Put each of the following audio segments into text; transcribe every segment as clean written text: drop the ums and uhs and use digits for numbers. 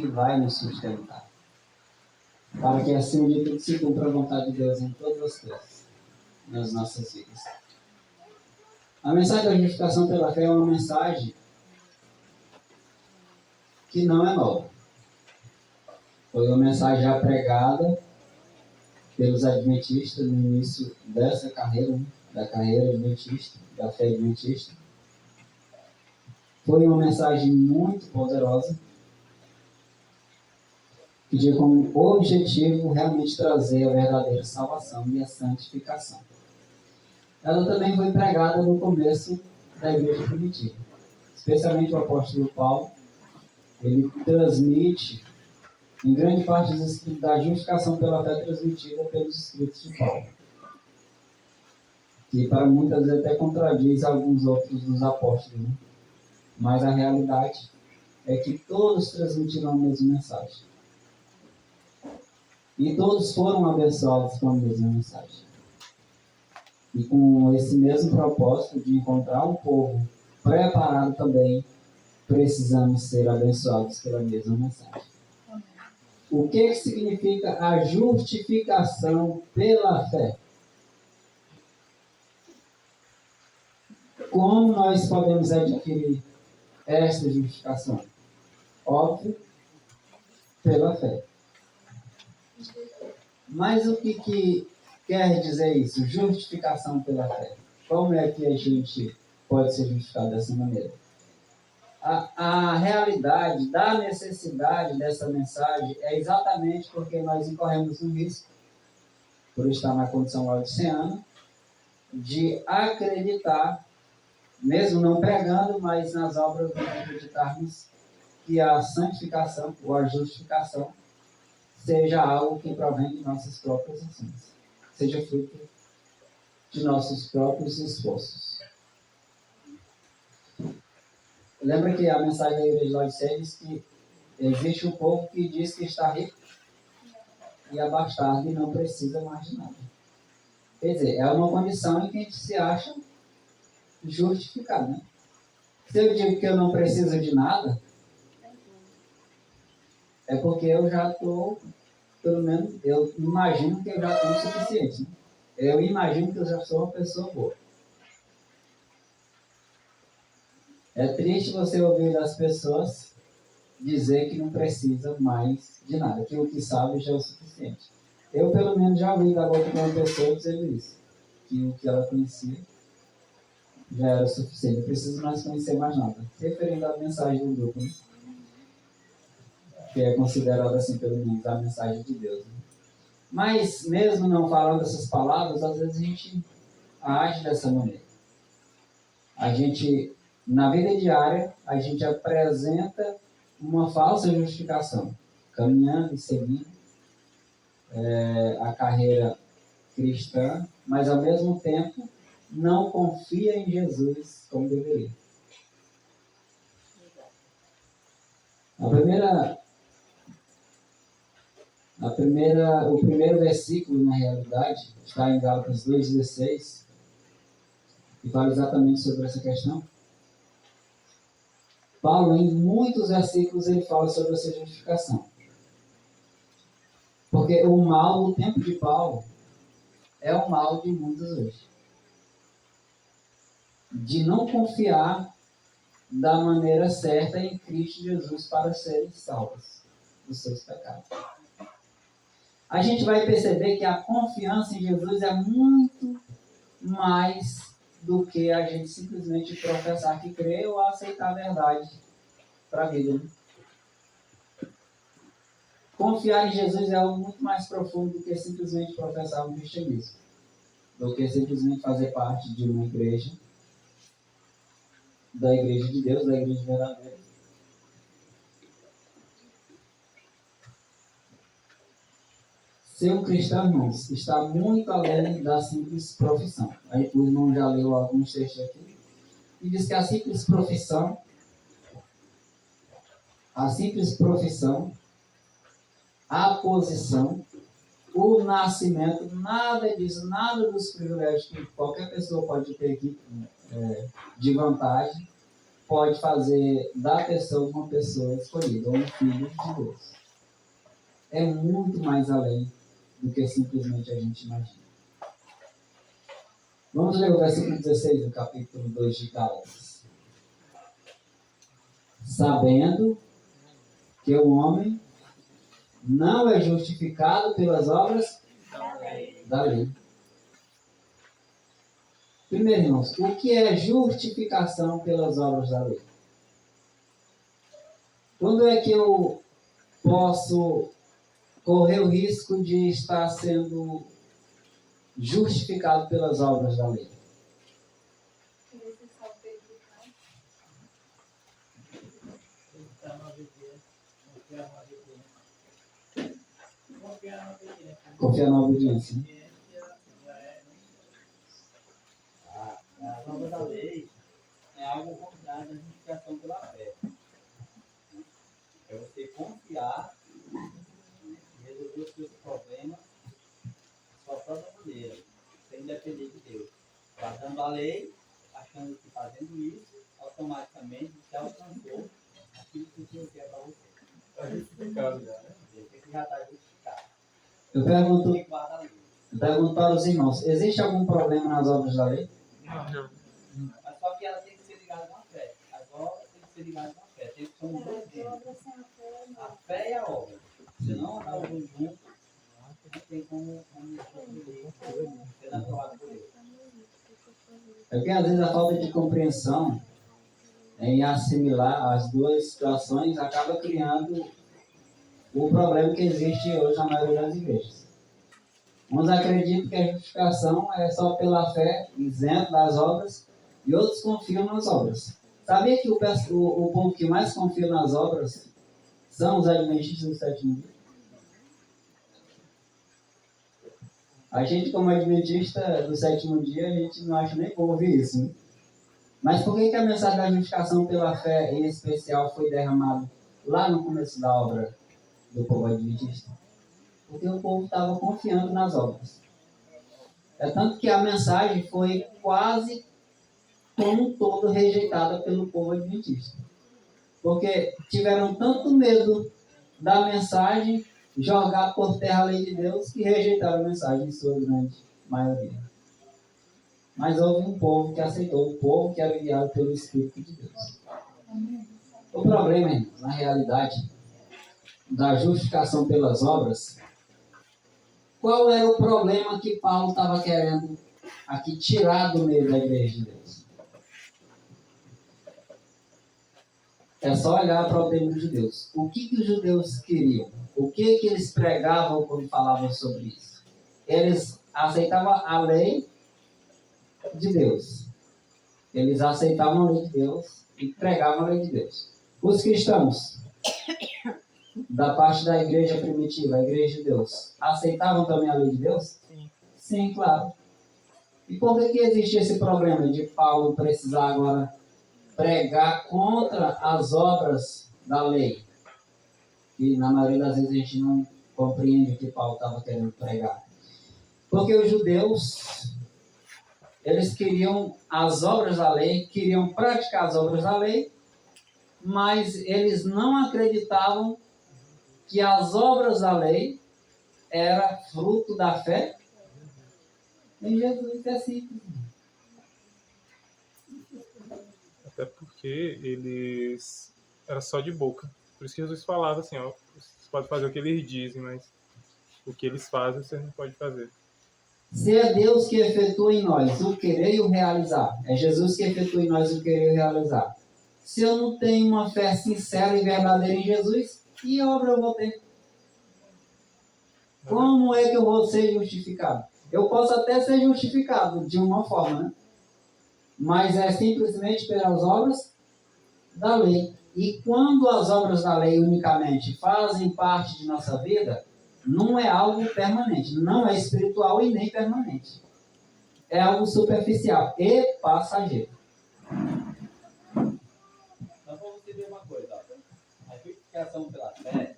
que vai nos sustentar, para que assim de tudo se cumpra a vontade de Deus em todas as coisas, nas nossas vidas. A mensagem da justificação pela fé é uma mensagem que não é nova. Foi uma mensagem já pregada pelos adventistas no início dessa carreira, da carreira adventista, da fé adventista. Foi uma mensagem muito poderosa, que tinha como objetivo realmente trazer a verdadeira salvação e a santificação. Ela também foi pregada no começo da igreja primitiva, especialmente o apóstolo Paulo. Ele transmite, em grande parte, os escritos da justificação pela fé transmitida pelos escritos de Paulo, que para muitas vezes até contradiz alguns outros dos apóstolos, né? Mas a realidade é que todos transmitiram a mesma mensagem. E todos foram abençoados com a mesma mensagem. E com esse mesmo propósito de encontrar um povo preparado também, precisamos ser abençoados pela mesma mensagem. O que significa a justificação pela fé? Como nós podemos adquirir esta justificação? Óbvio, pela fé. Mas o que quer dizer isso? Justificação pela fé. Como é que a gente pode ser justificado dessa maneira? A realidade da necessidade dessa mensagem é exatamente porque nós incorremos no risco, por estar na condição laodiceana, de acreditar, mesmo não pregando, mas nas obras de acreditarmos que a santificação ou a justificação seja algo que provém de nossas próprias ações, seja fruto de nossos próprios esforços. Lembra que a mensagem da igreja de Laodiceia diz que existe um povo que diz que está rico e abastado e não precisa mais de nada. Quer dizer, é uma condição em que a gente se acha justificado, né? Se eu digo que eu não preciso de nada, é porque eu já estou, pelo menos, eu imagino que eu já tenho o suficiente. Né? Eu imagino que eu já sou uma pessoa boa. É triste você ouvir das pessoas dizer que não precisa mais de nada, que o que sabe já é o suficiente. Eu, pelo menos, já ouvi da boca de uma pessoa dizendo isso, que o que ela conhecia já era o suficiente, não preciso mais conhecer mais nada. Referindo à mensagem do grupo, né? Que é considerada assim, pelo menos, a mensagem de Deus. Né? Mas, mesmo não falando essas palavras, às vezes a gente age dessa maneira. A gente, na vida diária, a gente apresenta uma falsa justificação, caminhando e seguindo a carreira cristã, mas ao mesmo tempo não confia em Jesus como deveria. O primeiro versículo, na realidade, está em Gálatas 2,16, e fala exatamente sobre essa questão. Paulo, em muitos versículos, ele fala sobre essa justificação. Porque o mal do tempo de Paulo é o mal de muitos hoje. De não confiar da maneira certa em Cristo Jesus para serem salvos dos seus pecados. A gente vai perceber que a confiança em Jesus é muito mais do que a gente simplesmente professar que crê ou aceitar a verdade para a vida. Né? Confiar em Jesus é algo muito mais profundo do que simplesmente professar um cristianismo, do que simplesmente fazer parte de uma igreja, da igreja de Deus, da igreja verdadeira. Ser um cristão, irmãos, está muito além da simples profissão. Aí o irmão já leu alguns textos aqui, e diz que a simples profissão, a posição, o nascimento, nada disso, nada dos privilégios que qualquer pessoa pode ter aqui de vantagem, pode fazer da pessoa uma pessoa escolhida, ou um filho de Deus. É muito mais além do que simplesmente a gente imagina. Vamos ler o versículo 16 do capítulo 2 de Gálatas. Sabendo que o homem não é justificado pelas obras da lei. Primeiro, irmãos, o que é justificação pelas obras da lei? Quando é que eu posso correr o risco de estar sendo justificado pelas obras da lei? Confiar na obediência. A obra da lei é algo contrário à justificação pela fé. É você confiar e resolver os seus problemas de sua própria maneira, sem depender de Deus. Guardando a lei, achando que fazendo isso, automaticamente você alcançou aquilo que o Senhor quer para você. Está justificado já, né? Você já está justificado. Eu pergunto para os irmãos, existe algum problema nas obras da lei? Não. Mas só que ela tem que ser ligada com a fé. As obras têm que ser ligadas com a fé. Tem que ser um dois gêneros. A fé e a obra. Se não andar os dois juntos, não tem como ser aprovado por Deus. É porque às vezes a falta de compreensão em assimilar as duas situações acaba criando o problema que existe hoje na maioria das igrejas. Uns acreditam que a justificação é só pela fé, isento das obras, e outros confiam nas obras. Sabia que o povo que mais confia nas obras são os adventistas do sétimo dia? A gente, como adventista do sétimo dia, a gente não acha nem bom ouvir isso, né? Mas por que a mensagem da justificação pela fé, em especial, foi derramada lá no começo da obra do povo adventista? Porque o povo estava confiando nas obras. É tanto que a mensagem foi quase como um todo rejeitada pelo povo adventista. Porque tiveram tanto medo da mensagem jogar por terra a lei de Deus que rejeitaram a mensagem em sua grande maioria. Mas houve um povo que aceitou, o povo que era guiado pelo Espírito de Deus. O problema, irmãos, na realidade, da justificação pelas obras, qual era o problema que Paulo estava querendo aqui tirar do meio da igreja de Deus? É só olhar para o tempo dos judeus. O que os judeus queriam? O que eles pregavam quando falavam sobre isso? Eles aceitavam a lei de Deus. Eles aceitavam a lei de Deus e pregavam a lei de Deus. Os cristãos, da parte da igreja primitiva, a igreja de Deus, aceitavam também a lei de Deus? Sim. Sim, claro. E por que existe esse problema de Paulo precisar agora pregar contra as obras da lei? E na maioria das vezes a gente não compreende o que Paulo estava querendo pregar. Porque os judeus, eles queriam as obras da lei, queriam praticar as obras da lei, mas eles não acreditavam que as obras da lei era fruto da fé em Jesus. É simples. Até porque eles era só de boca. Por isso que Jesus falava assim, ó, você pode fazer o que eles dizem, mas o que eles fazem você não pode fazer. Se é Deus que efetua em nós o querer e o realizar, é Jesus que efetua em nós o querer e o realizar. Se eu não tenho uma fé sincera e verdadeira em Jesus, que obra eu vou ter? Como é que eu vou ser justificado? Eu posso até ser justificado de uma forma, né? Mas é simplesmente pelas obras da lei. E quando as obras da lei unicamente fazem parte de nossa vida, não é algo permanente, não é espiritual e nem permanente. É algo superficial e passageiro. Então, para você ver uma coisa, ó, a justificação pela fé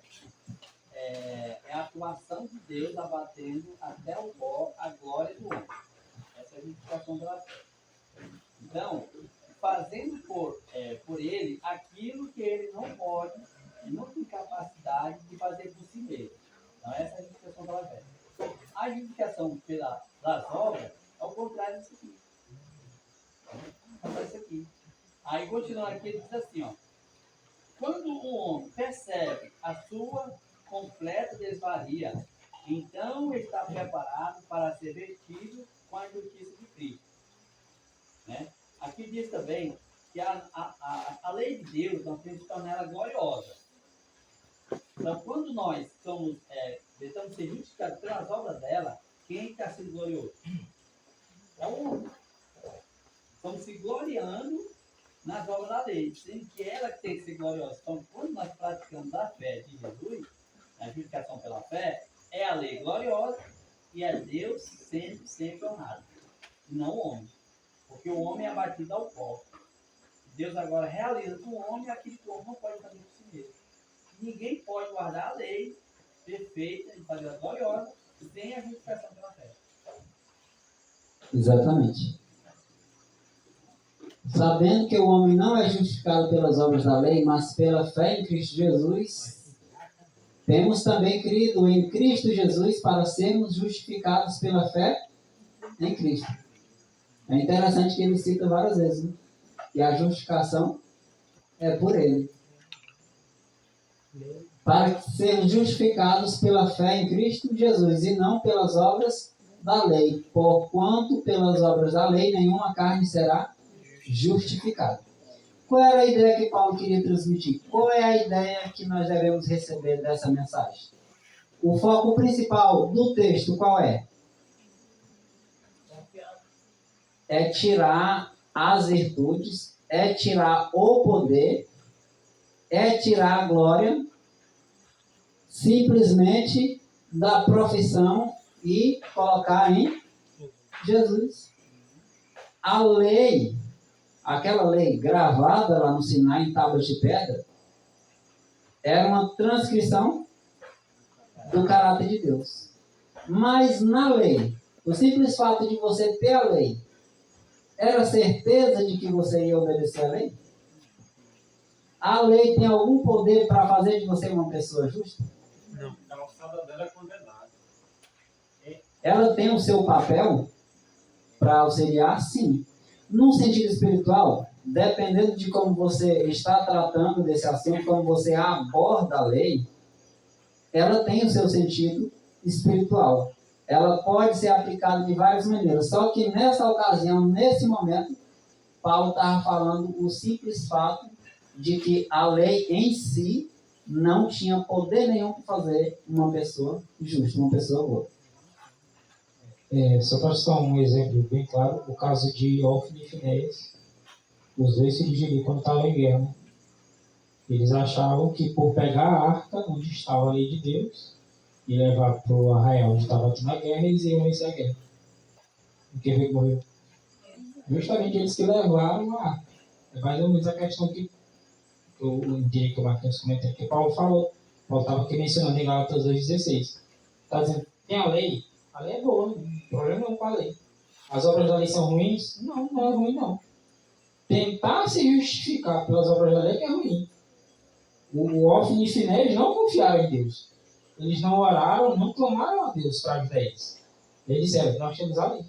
é a atuação de Deus abatendo até o pó a glória do homem. Essa é a justificação pela fé. Então, fazendo por fazer por si mesmo. Então, essa é a justificação pela fé. A justificação das obras é o contrário disso aqui. Isso aqui. Aí, continuando aqui, ele diz assim, ó. Quando o homem percebe a sua completa desvaria, então está preparado para ser vestido com a justiça de Cristo. Né? Aqui diz também que a lei de Deus, nós temos que tornar ela gloriosa. Então, quando nós estamos ser justificados pelas obras dela, quem está sendo glorioso? É o homem. Estamos se gloriando nas obras da lei, sendo que ela que tem que ser gloriosa. Então, quando nós praticamos a fé de Jesus, a justificação pela fé, é a lei gloriosa e é Deus sempre honrado, e não o homem. Porque o homem é abatido ao pó. Deus agora realiza com o homem aquilo que o homem não pode fazer por si mesmo. Ninguém pode guardar a lei perfeita e fazer a gloriosa sem a justificação pela fé. Exatamente. Sabendo que o homem não é justificado pelas obras da lei, mas pela fé em Cristo Jesus, temos também crido em Cristo Jesus para sermos justificados pela fé em Cristo. É interessante que ele cita várias vezes, né? Que a justificação é por ele. Para sermos justificados pela fé em Cristo Jesus e não pelas obras da lei. Porquanto pelas obras da lei nenhuma carne será justificada. Qual era a ideia que Paulo queria transmitir? Qual é a ideia que nós devemos receber dessa mensagem? O foco principal do texto qual é? É tirar as virtudes, é tirar o poder, é tirar a glória simplesmente da profissão e colocar em Jesus. A lei, aquela lei gravada lá no Sinai em tábuas de pedra, era uma transcrição do caráter de Deus. Mas na lei, o simples fato de você ter a lei, era certeza de que você ia obedecer a lei? A lei tem algum poder para fazer de você uma pessoa justa? Não. A alçada dela é condenada. Ela tem o seu papel para auxiliar, sim. Num sentido espiritual, dependendo de como você está tratando desse assunto, como você aborda a lei, ela tem o seu sentido espiritual. Ela pode ser aplicada de várias maneiras. Só que nessa ocasião, nesse momento, Paulo estava falando o simples fato de que a lei em si não tinha poder nenhum para fazer uma pessoa justa, uma pessoa boa. Só para citar um exemplo bem claro, o caso de Ófine e Finéias, os dois filhos de Eli quando estavam em guerra, né? Eles achavam que por pegar a arca onde estava a lei de Deus e levar para o arraial onde estava aqui na guerra, eles iam vencer a guerra. E quem veio que morreu? Justamente eles que levaram a arca. É mais ou menos a questão que eu entendi que o Marquinhos comentou, que Paulo falou. Paulo estava aqui mencionando em Gálatas 2,16. Está dizendo, tem a lei é boa, não tem problema não com a lei. As obras da lei são ruins? Não, não é ruim não. Tentar se justificar pelas obras da lei que é ruim. O Ófine e Finéias não confiaram em Deus. Eles não oraram, não clamaram a Deus para ajudar eles. Eles disseram, nós temos a lei.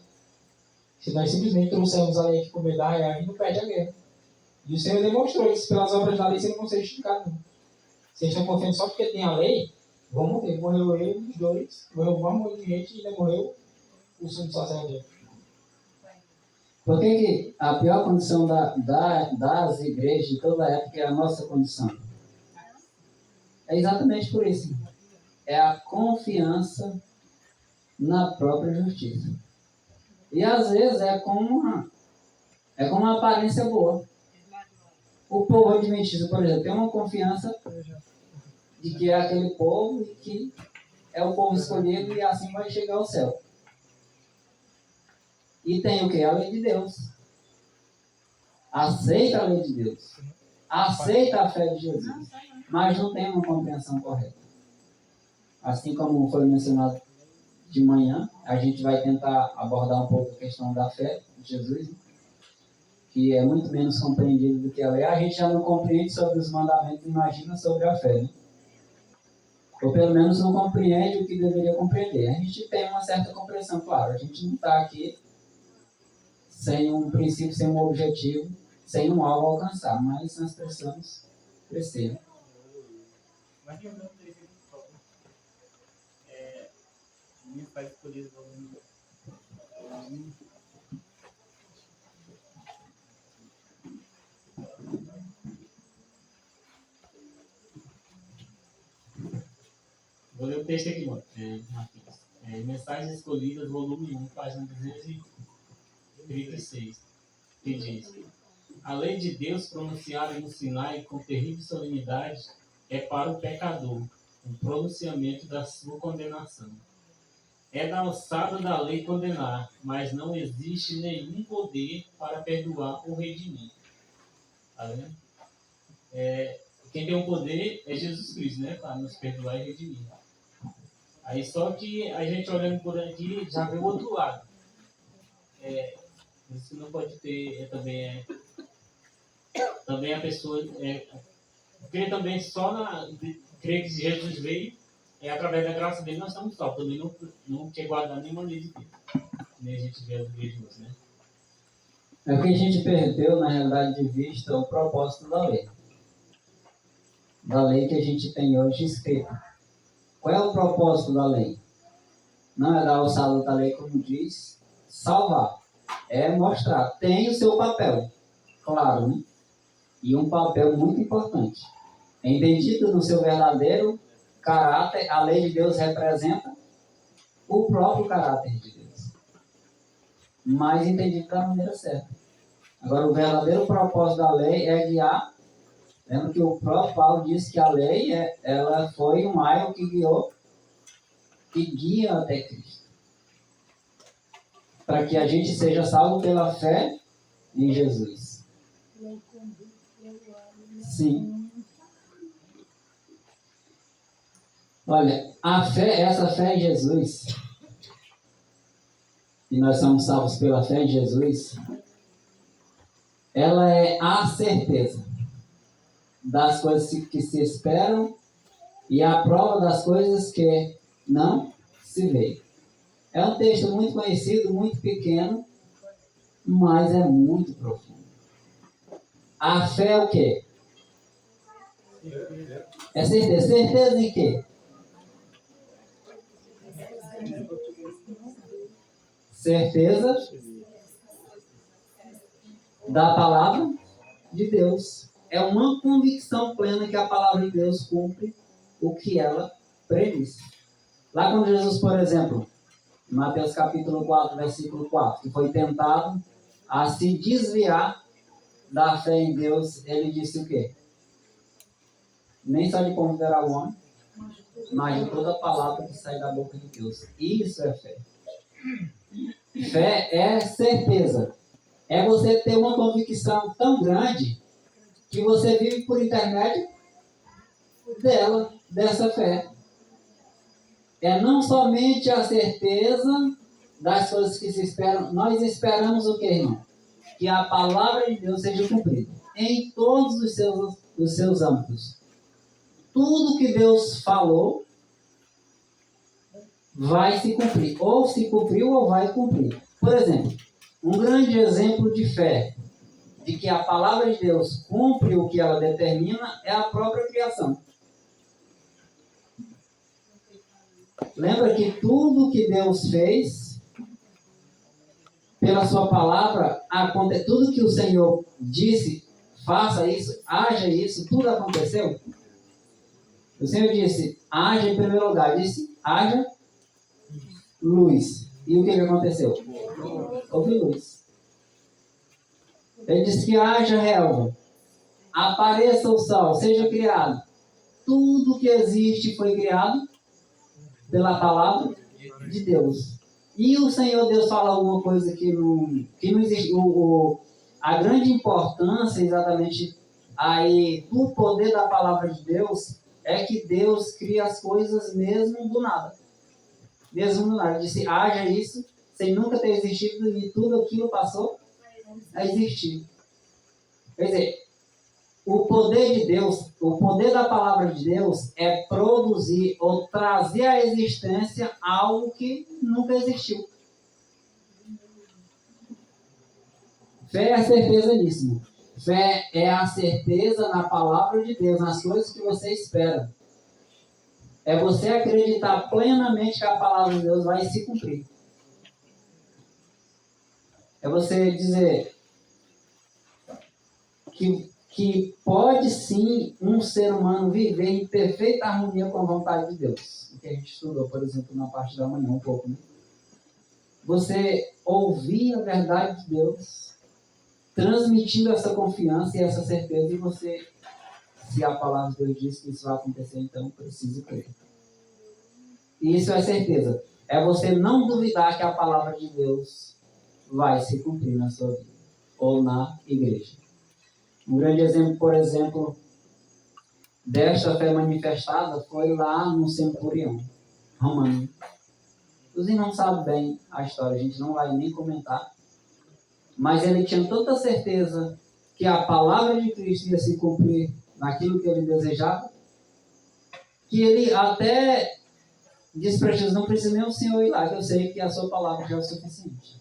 Se nós simplesmente trouxermos a lei aqui por meio da arraial, a gente não perde a guerra. E o Senhor demonstrou que pelas obras da lei você não consegue justificar. Não. Vocês estão confiando só porque tem a lei, vão morrer. Morreu eu, os dois, morreu um monte de gente e ainda morreu o sumo sacerdote. Por que a pior condição das igrejas de toda a época é a nossa condição? É exatamente por isso. É a confiança na própria justiça. E às vezes é com uma aparência boa. O povo adventista, por exemplo, tem uma confiança de que é aquele povo e que é o povo escolhido e assim vai chegar ao céu. E tem o que? A lei de Deus. Aceita a lei de Deus. Aceita a fé de Jesus. Mas não tem uma compreensão correta. Assim como foi mencionado de manhã, a gente vai tentar abordar um pouco a questão da fé de Jesus, né? Que é muito menos compreendido do que a lei. A gente já não compreende sobre os mandamentos, imagina sobre a fé, né? ou pelo menos não compreende o que deveria compreender. A gente tem uma certa compreensão, claro, a gente não está aqui sem um princípio, sem um objetivo, sem um alvo a alcançar, mas nós precisamos crescer. Mas eu não sei se minha pai escolhido vou ler o texto aqui, mano. Mensagens Escolhidas, volume 1, página 236, que diz: a lei de Deus pronunciada no Sinai com terrível solenidade é para o pecador um pronunciamento da sua condenação. É da alçada da lei condenar, mas não existe nenhum poder para perdoar ou redimir. Tá vendo? Quem tem o poder é Jesus Cristo, né? Para nos perdoar e redimir. Aí só que a gente olhando por aqui já vê o outro lado. Isso não pode ter também a pessoa crê também crê que Jesus veio através da graça dele nós estamos salvos. Também não quer guardar nenhuma lei de Deus. Nem a gente vê as igrejas, né? É que a gente perdeu, na realidade, de vista o propósito da lei. Da lei que a gente tem hoje escrita. Qual é o propósito da lei? Não é da alçada da lei, como diz, salvar. É mostrar. Tem o seu papel, claro, né? E um papel muito importante. Entendido no seu verdadeiro caráter, a lei de Deus representa o próprio caráter de Deus. Mas entendido da maneira certa. Agora, o verdadeiro propósito da lei é guiar. Lembra que o próprio Paulo disse que a lei ela foi um aio que guia até Cristo. Para que a gente seja salvo pela fé em Jesus. Sim. Olha, essa fé em Jesus, e nós somos salvos pela fé em Jesus, ela é a certeza das coisas que se esperam e a prova das coisas que não se vê. É um texto muito conhecido, muito pequeno, mas é muito profundo. A fé é o quê? É certeza. Certeza em quê? Certeza da palavra de Deus. É uma convicção plena que a palavra de Deus cumpre o que ela prediz. Lá quando Jesus, por exemplo, em Mateus capítulo 4, versículo 4, que foi tentado a se desviar da fé em Deus, ele disse o quê? Nem só de considerar o homem, mas de toda a palavra que sai da boca de Deus. Isso é fé. Fé é certeza. É você ter uma convicção tão grande que você vive por intermédio dessa fé. É não somente a certeza das coisas que se esperam, nós esperamos o que, irmão? Que a palavra de Deus seja cumprida em todos os seus âmbitos. Tudo que Deus falou vai se cumprir. Ou se cumpriu ou vai cumprir. Por exemplo, um grande exemplo de fé, de que a palavra de Deus cumpre o que ela determina, é a própria criação. Lembra que tudo que Deus fez, pela sua palavra, tudo que o Senhor disse, faça isso, haja isso, tudo aconteceu? O Senhor disse, haja em primeiro lugar, disse, haja luz. E o que aconteceu? Houve luz. Ele disse que haja relva, apareça o sol, seja criado. Tudo que existe foi criado pela palavra de Deus. E o Senhor Deus fala alguma coisa que não existe. A grande importância exatamente aí do poder da palavra de Deus é que Deus cria as coisas mesmo do nada. Mesmo do nada. Ele disse, haja isso, sem nunca ter existido, e tudo aquilo passou a existir. Quer dizer, o poder de Deus, o poder da palavra de Deus é produzir ou trazer à existência algo que nunca existiu. Fé é a certeza nisso. Fé é a certeza na palavra de Deus, nas coisas que você espera. É você acreditar plenamente que a palavra de Deus vai se cumprir. É você dizer que pode sim um ser humano viver em perfeita harmonia com a vontade de Deus. O que a gente estudou, por exemplo, na parte da manhã um pouco, né? Você ouvir a verdade de Deus, transmitindo essa confiança e essa certeza, e você, se a palavra de Deus diz que isso vai acontecer, então precisa crer. E isso é certeza. É você não duvidar que a palavra de Deus vai se cumprir na sua vida ou na igreja. Um grande exemplo, por exemplo, desta fé manifestada foi lá no centurião romano. Os irmãos sabem bem a história, a gente não vai nem comentar. Mas ele tinha tanta certeza que a palavra de Cristo ia se cumprir naquilo que ele desejava, que ele até disse para Jesus: não precisa nem o Senhor ir lá, que eu sei que a sua palavra já é o suficiente.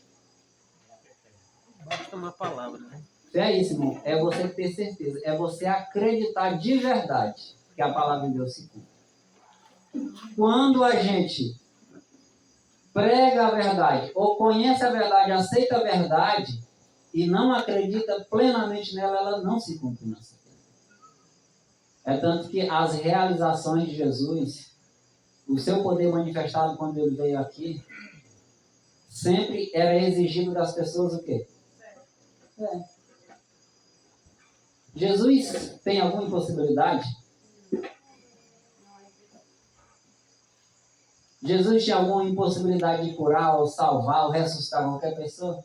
Basta uma palavra, né? Fé é isso, irmão. É você ter certeza. É você acreditar de verdade que a palavra de Deus se cumpre. Quando a gente prega a verdade, ou conhece a verdade, aceita a verdade, e não acredita plenamente nela, ela não se cumpre na sua vida. É tanto que as realizações de Jesus, o seu poder manifestado quando ele veio aqui, sempre era exigido das pessoas o quê? Jesus tem alguma impossibilidade? Jesus tinha alguma impossibilidade de curar, ou salvar, ou ressuscitar qualquer pessoa?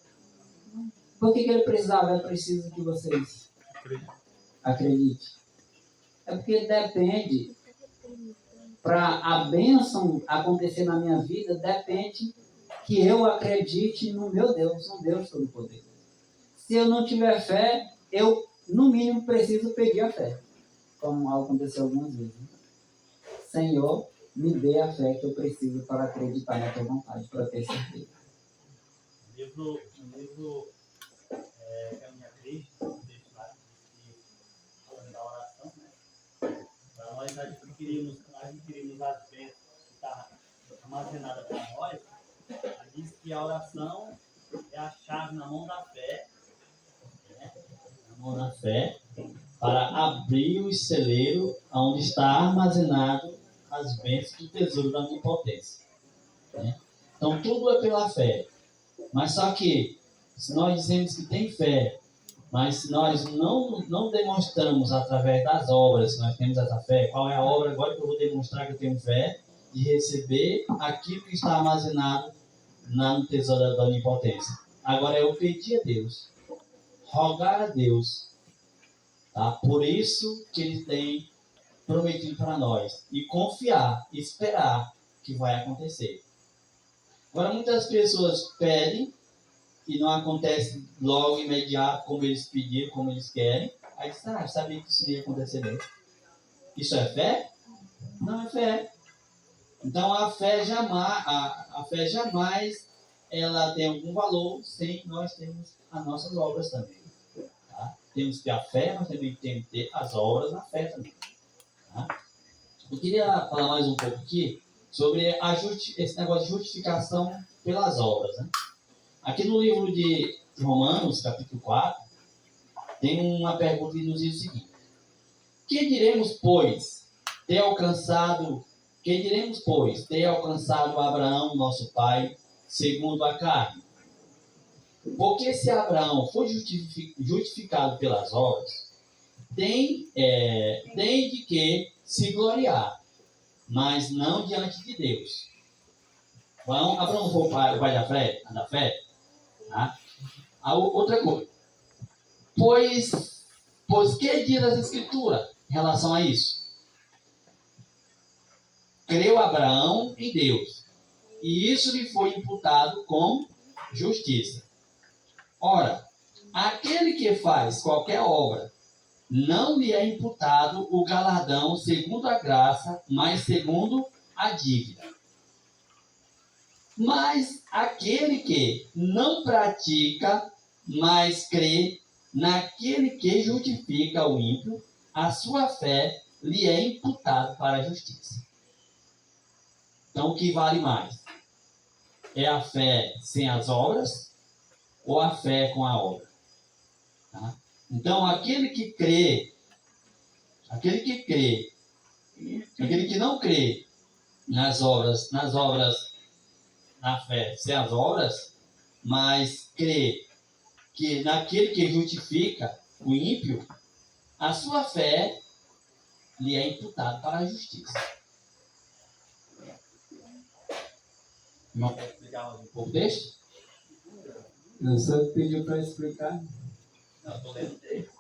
Por que ele precisava? É preciso que vocês acreditem. É porque depende, para a bênção acontecer na minha vida, depende que eu acredite no meu Deus, no Deus Todo-Poderoso. Se eu não tiver fé, eu, no mínimo, preciso pedir a fé. Como aconteceu algumas vezes. Senhor, me dê a fé que eu preciso para acreditar na tua vontade, para ter certeza. O livro Caminho a Cristo, o texto lá que da oração, né? Para nós adquirirmos as bênçãos que está armazenada para nós, diz que a oração é a chave na mão da fé, né? Na mão da fé, para abrir o celeiro onde está armazenado as bênçãos do tesouro da onipotência, né? Então tudo é pela fé. Mas só que, se nós dizemos que tem fé, mas se nós não demonstramos através das obras que nós temos essa fé, qual é a obra agora que eu vou demonstrar que eu tenho fé? De receber aquilo que está armazenado no tesouro da onipotência. Agora eu pedir a Deus, rogar a Deus, tá? Por isso que Ele tem prometido para nós. E confiar, esperar que vai acontecer. Agora muitas pessoas pedem e não acontece logo imediato como eles pediram, como eles querem. Aí diz: sabia que isso não ia acontecer mesmo. Isso é fé? Não é fé. Então a fé jamais ela tem algum valor sem nós termos as nossas obras também. Tá? Temos que ter a fé, mas também temos que ter as obras na fé também. Tá? Eu queria falar mais um pouco aqui sobre esse negócio de justificação pelas obras, né? Aqui no livro de Romanos, capítulo 4, tem uma pergunta que nos diz o seguinte: Que diremos, pois, ter alcançado Abraão, nosso pai, segundo a carne? Porque se Abraão foi justificado pelas obras, tem de que se gloriar, mas não diante de Deus. Então, Abraão foi o pai da fé? Tá? Outra coisa. Pois que diz as Escrituras em relação a isso? Creu Abraão em Deus, e isso lhe foi imputado como justiça. Ora, aquele que faz qualquer obra não lhe é imputado o galardão segundo a graça, mas segundo a dívida. Mas aquele que não pratica, mas crê naquele que justifica o ímpio, a sua fé lhe é imputada para a justiça. Então, o que vale mais? É a fé sem as obras ou a fé com a obra? Tá? Então, aquele que não crê nas obras, na fé sem as obras, mas crê que naquele que justifica o ímpio, a sua fé lhe é imputada para a justiça. Não quer explicar mais um pouco deste? Você pediu para explicar? Não, estou lendo dele.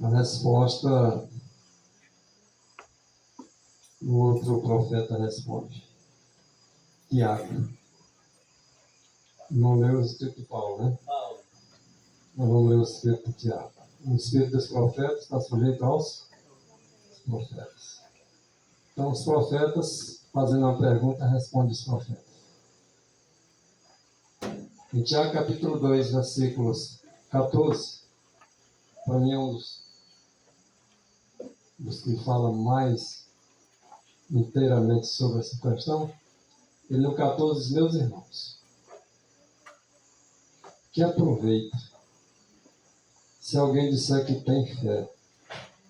A resposta, o outro profeta responde. Tiago. Não leu o escrito de Paulo, né? Paulo. Nós vamos ler o escrito de Tiago. O espírito dos profetas está sujeito aos profetas. Então, os profetas, fazendo uma pergunta, respondem os profetas. Em Tiago, capítulo 2, versículos 14, para mim é um dos que fala mais inteiramente sobre essa questão. Ele no 14 diz: meus irmãos, que aproveita se alguém disser que tem fé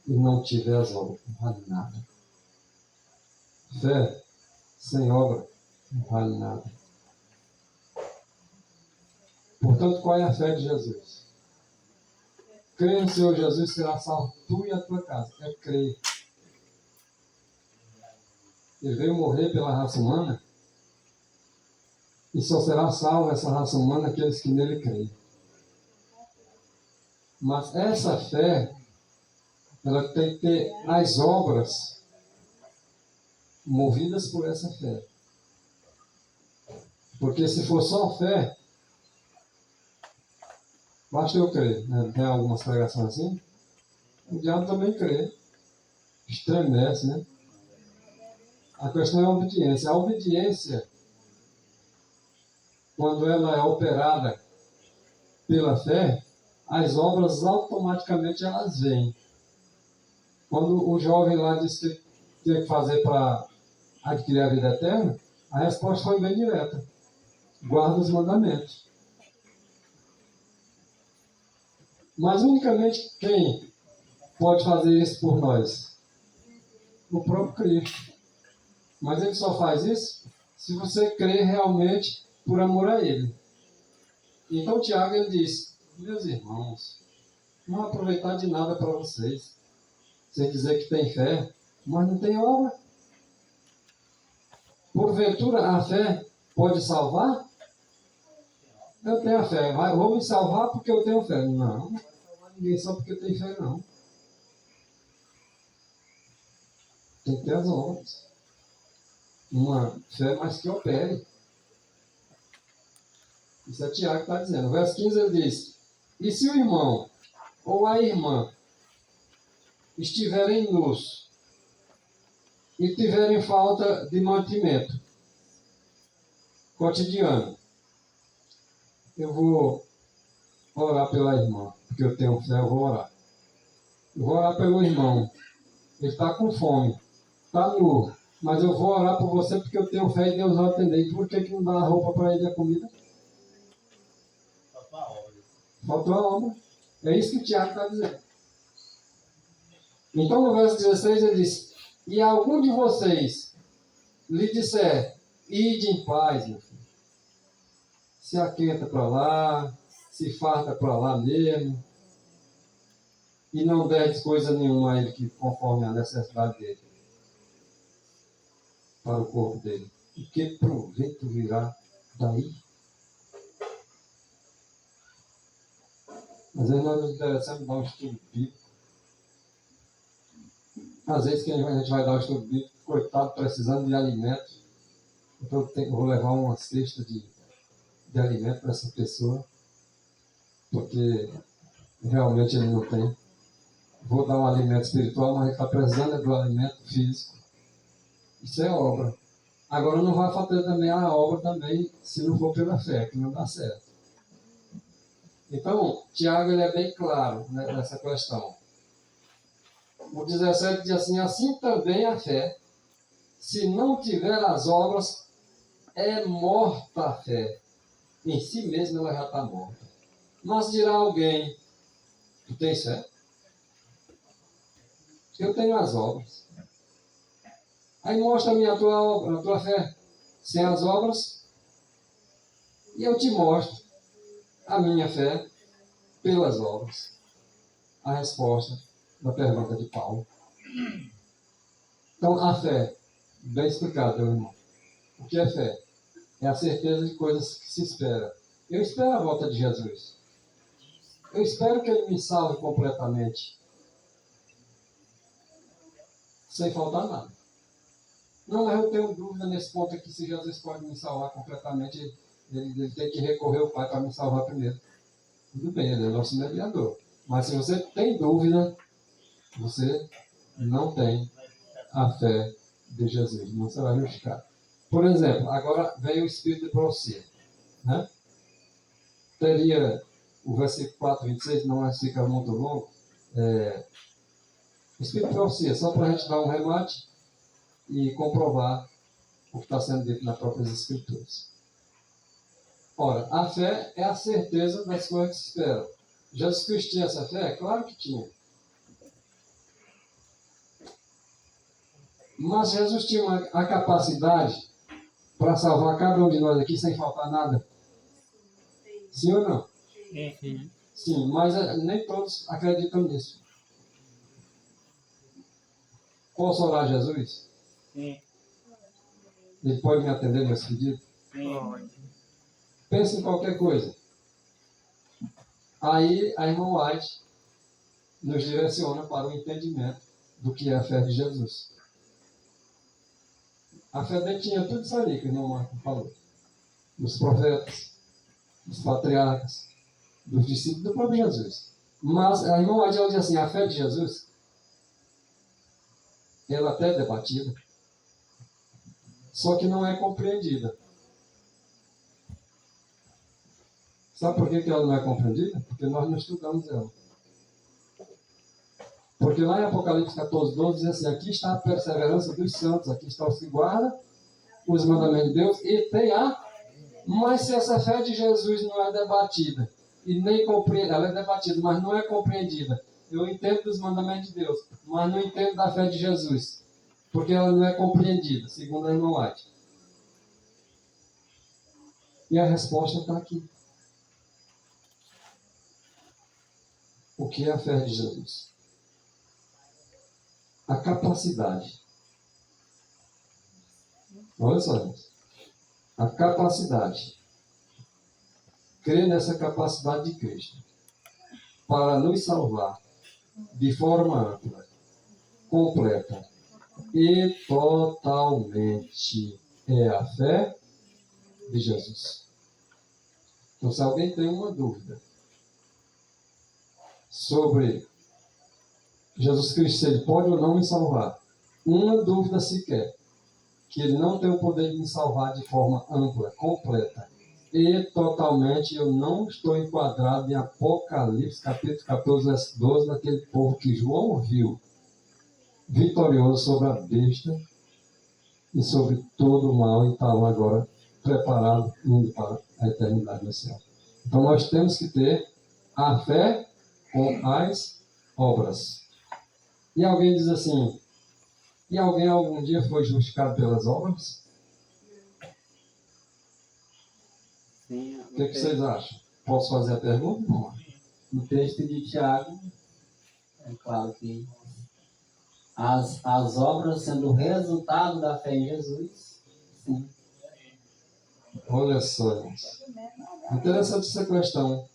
e não tiver as obras, não vale nada. Fé sem obra não vale nada. Portanto, qual é a fé de Jesus? Crer no Senhor Jesus, será salvo tu e a tua casa. É crer. Ele veio morrer pela raça humana e só será salvo essa raça humana aqueles que nele creem. Mas essa fé, ela tem que ter as obras movidas por essa fé. Porque se for só fé, basta eu crer, né? Tem algumas pregações assim. O diabo também crê. Estremece, né? A questão é a obediência. A obediência, quando ela é operada pela fé, as obras automaticamente elas vêm. Quando o jovem lá disse que tinha que fazer para adquirir a vida eterna, a resposta foi bem direta. Guarda os mandamentos. Mas unicamente quem pode fazer isso por nós? O próprio Cristo. Mas ele só faz isso se você crer realmente por amor a ele. Então Tiago ele diz: meus irmãos, não vai aproveitar de nada para vocês. Você dizer que tem fé, mas não tem obra. Porventura a fé pode salvar? Eu tenho a fé, vou me salvar porque eu tenho fé. Não vai salvar ninguém só porque tem fé, não. Tem que ter as obras. Uma fé mais que opere. Isso é Tiago que está dizendo. No verso 15 ele diz: e se o irmão ou a irmã estiverem nus e tiverem falta de mantimento cotidiano, eu vou orar pela irmã, porque eu tenho fé, eu vou orar. Eu vou orar pelo irmão, ele está com fome, está nu, mas eu vou orar por você porque eu tenho fé e Deus vai atender. E por que não dá a roupa para ele e a comida? Faltou a obra. Faltou a obra. É isso que o Tiago está dizendo. Então no verso 16 ele diz: e algum de vocês lhe disser, ide em paz, meu filho. Se aquenta para lá, se farta para lá mesmo, e não deres coisa nenhuma a ele que conforme a necessidade dele, para o corpo dele. E que proveito virá daí? Às vezes nós nos interessamos em dar um estudo bíblico. Às vezes que a gente vai dar um estudo bíblico, coitado, precisando de alimento. vou levar uma cesta de alimento para essa pessoa, porque realmente ele não tem. Vou dar um alimento espiritual, mas ele está precisando do alimento físico. Isso é obra. Agora não vai fazer também a obra também, se não for pela fé, que não dá certo. Então, Tiago ele é bem claro, né, nessa questão. O 17 diz assim também a fé, se não tiver as obras, é morta a fé. Em si mesmo ela já está morta. Mas dirá alguém, tu tens fé? Eu tenho as obras. Aí mostra-me a tua obra, a tua fé, sem as obras, e eu te mostro a minha fé pelas obras. A resposta da pergunta de Paulo. Então, a fé, bem explicado, meu irmão. O que é fé? É a certeza de coisas que se espera. Eu espero a volta de Jesus. Eu espero que ele me salve completamente. Sem faltar nada. Não, mas eu tenho dúvida nesse ponto aqui se Jesus pode me salvar completamente. Ele tem que recorrer ao Pai para me salvar primeiro. Tudo bem, ele é nosso mediador. Mas se você tem dúvida, você não tem a fé de Jesus. Não será justificado. Por exemplo, agora vem o Espírito de profecia. Né? Teria o versículo 4, 26, não fica muito longo. O Espírito de profecia, só para a gente dar um remate e comprovar o que está sendo dito nas próprias Escrituras. Ora, a fé é a certeza das coisas que se esperam. Jesus Cristo tinha essa fé? Claro que tinha. Mas Jesus tinha a capacidade para salvar cada um de nós aqui sem faltar nada? Sim ou não? Sim. Sim, mas nem todos acreditam nisso. Posso orar a Jesus? Sim. Ele pode me atender nesse pedido? Sim. Pense em qualquer coisa. Aí a irmã White nos direciona para o entendimento do que é a fé de Jesus. A fé dele tinha tudo isso ali que o irmão Marco falou. Dos profetas, dos patriarcas, dos discípulos do próprio Jesus. Mas a irmã White ela diz assim, a fé de Jesus, ela até é debatida, só que não é compreendida. Sabe por que ela não é compreendida? Porque nós não estudamos ela. Porque lá em Apocalipse 14, 12 diz assim, aqui está a perseverança dos santos, aqui está os que guardam os mandamentos de Deus e tem a... Mas se essa fé de Jesus não é debatida, e nem compreendida, ela é debatida, mas não é compreendida. Eu entendo dos mandamentos de Deus, mas não entendo da fé de Jesus, porque ela não é compreendida, segundo a irmã White. E a resposta está aqui. O que é a fé de Jesus? A capacidade. Olha só isso. A capacidade. Crer nessa capacidade de Cristo para nos salvar de forma ampla, completa e totalmente é a fé de Jesus. Então, se alguém tem uma dúvida sobre Jesus Cristo, se ele pode ou não me salvar, uma dúvida sequer, que ele não tem o poder de me salvar de forma ampla, completa e totalmente, eu não estou enquadrado em Apocalipse, capítulo 14, verso 12, daquele povo que João viu vitorioso sobre a besta e sobre todo o mal e estava agora preparado indo para a eternidade no céu. Então nós temos que ter a fé com as obras. E alguém diz assim, e alguém algum dia foi justificado pelas obras? Sim, O que vocês acham? Posso fazer a pergunta? Não. no texto de Tiago, é claro que as obras sendo o resultado da fé em Jesus, sim. Olha só, irmãos. Interessante essa questão.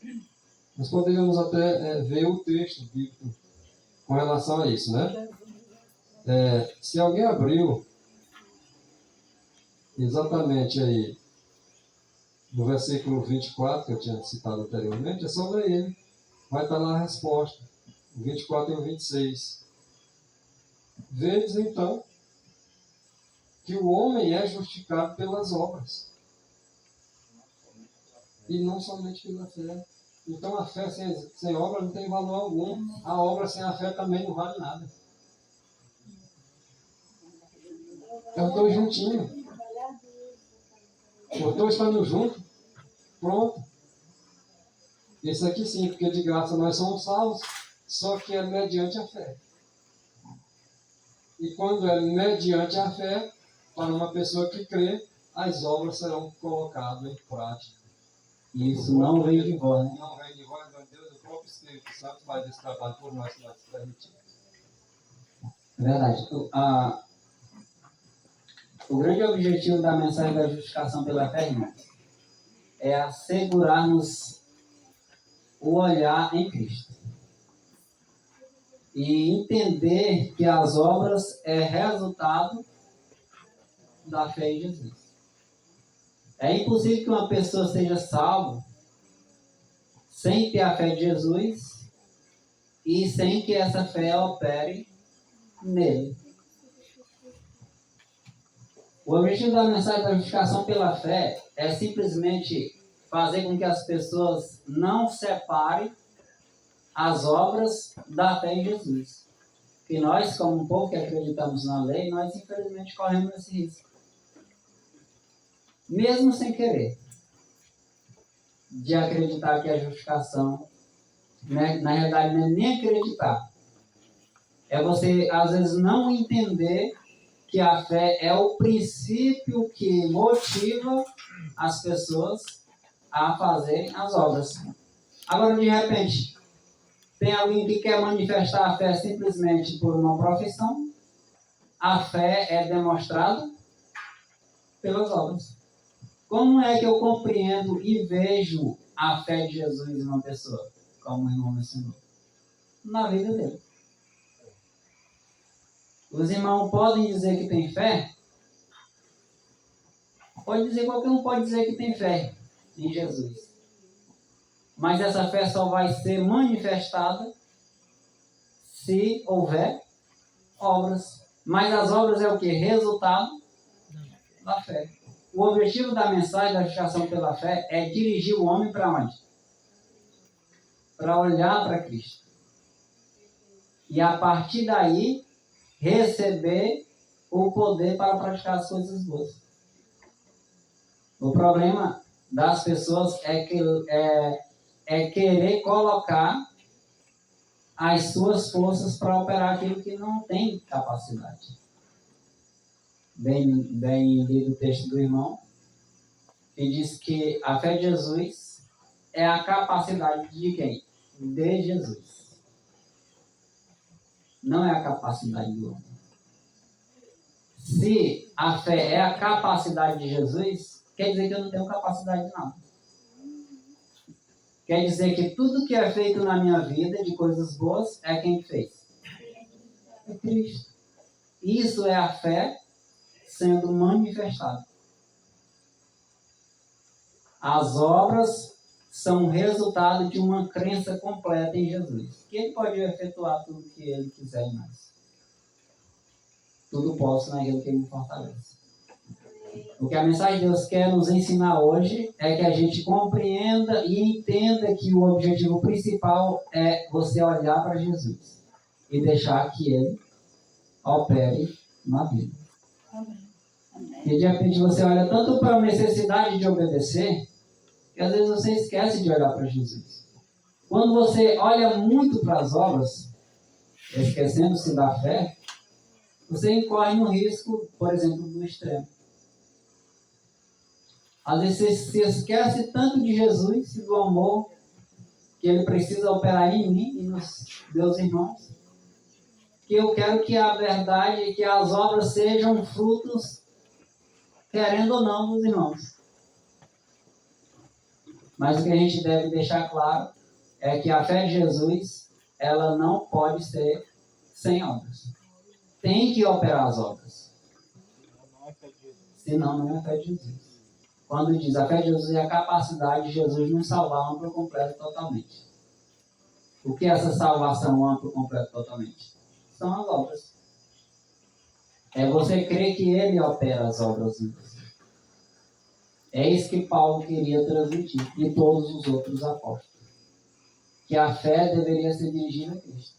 Nós poderíamos até ver o texto bíblico com relação a isso, né? Se alguém abriu exatamente aí no versículo 24, que eu tinha citado anteriormente, é só ler ele. Vai estar lá a resposta. O 24 e o 26. Vedes, então, que o homem é justificado pelas obras. E não somente pela fé. Então a fé sem obra não tem valor algum. A obra sem a fé também não vale nada. É os dois juntinhos. Os dois estando juntos. Pronto. Esse aqui sim, porque de graça nós somos salvos, só que é mediante a fé. E quando é mediante a fé, para uma pessoa que crê, as obras serão colocadas em prática. Isso não vem de vós, né? Não vem de vós, mas Deus, o próprio Espírito Santo faz esse trabalho por nós, que nós permitimos. Verdade. O grande objetivo da mensagem da justificação pela fé, irmãos, é assegurar-nos o olhar em Cristo. E entender que as obras é resultado da fé em Jesus. É impossível que uma pessoa seja salva sem ter a fé de Jesus e sem que essa fé opere nele. O objetivo da mensagem da justificação pela fé é simplesmente fazer com que as pessoas não separem as obras da fé em Jesus. E nós, como um povo que acreditamos na lei, nós infelizmente corremos esse risco. Mesmo sem querer, de acreditar que a justificação, né, na realidade não é nem acreditar. É você, às vezes, não entender que a fé é o princípio que motiva as pessoas a fazerem as obras. Agora, de repente, tem alguém que quer manifestar a fé simplesmente por uma profissão. A fé é demonstrada pelas obras. Como é que eu compreendo e vejo a fé de Jesus em uma pessoa? Como o irmão mencionou. Na vida dele. Os irmãos podem dizer que tem fé? Pode dizer, qualquer um pode dizer que tem fé em Jesus. Mas essa fé só vai ser manifestada se houver obras. Mas as obras é o que? Resultado da fé. O objetivo da mensagem da justificação pela fé é dirigir o homem para onde? Para olhar para Cristo. E a partir daí, receber o poder para praticar as coisas boas. O problema das pessoas é querer colocar as suas forças para operar aquilo que não tem capacidade. Bem lido o texto do irmão, que diz que a fé de Jesus é a capacidade de quem? De Jesus. Não é a capacidade do homem. Se a fé é a capacidade de Jesus, quer dizer que eu não tenho capacidade de nada. Quer dizer que tudo que é feito na minha vida de coisas boas é quem fez? É Cristo. Isso é a fé sendo manifestada. As obras são resultado de uma crença completa em Jesus. Que Ele pode efetuar tudo o que Ele quiser em nós. Tudo posso naquele que me fortalece. O que a mensagem de Deus quer nos ensinar hoje é que a gente compreenda e entenda que o objetivo principal é você olhar para Jesus e deixar que Ele opere na vida. E de repente você olha tanto para a necessidade de obedecer, que às vezes você esquece de olhar para Jesus. Quando você olha muito para as obras, esquecendo-se da fé, você incorre no risco, por exemplo, do extremo. Às vezes você se esquece tanto de Jesus e do amor que Ele precisa operar em mim e nos meus irmãos, que eu quero que a verdade e que as obras sejam frutos, querendo ou não, dos irmãos. Mas o que a gente deve deixar claro é que a fé de Jesus, ela não pode ser sem obras. Tem que operar as obras. Senão não é a fé de Jesus. Quando diz a fé de Jesus é a capacidade de Jesus nos salvar amplo, completo, totalmente. O que é essa salvação amplo, completo, totalmente? São as obras. É você crer que Ele opera as obras em você. É isso que Paulo queria transmitir, e todos os outros apóstolos. Que a fé deveria ser dirigida a Cristo.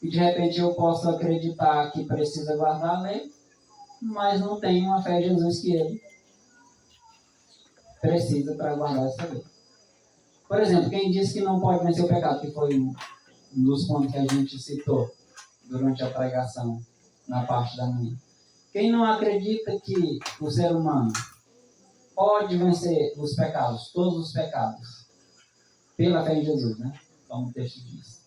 E de repente eu posso acreditar que precisa guardar a lei, mas não tenho uma fé em Jesus que Ele precisa para guardar essa lei. Por exemplo, quem disse que não pode vencer o pecado, que foi um dos pontos que a gente citou durante a pregação na parte da manhã. Quem não acredita que o ser humano pode vencer os pecados, todos os pecados, pela fé em Jesus, né? Como o texto diz.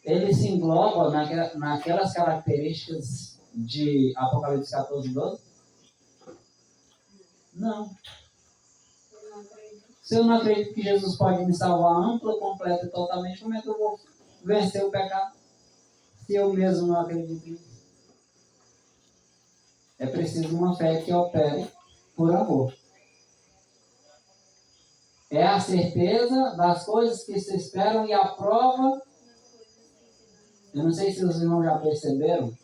Ele se engloba naquelas características de Apocalipse 14, 12? Não. Se eu não acredito que Jesus pode me salvar ampla, completa e totalmente, como é que eu vou vencer o pecado? Se eu mesmo não acredito nisso. É preciso uma fé que opere por amor. É a certeza das coisas que se esperam e a prova. Eu não sei se os irmãos já perceberam,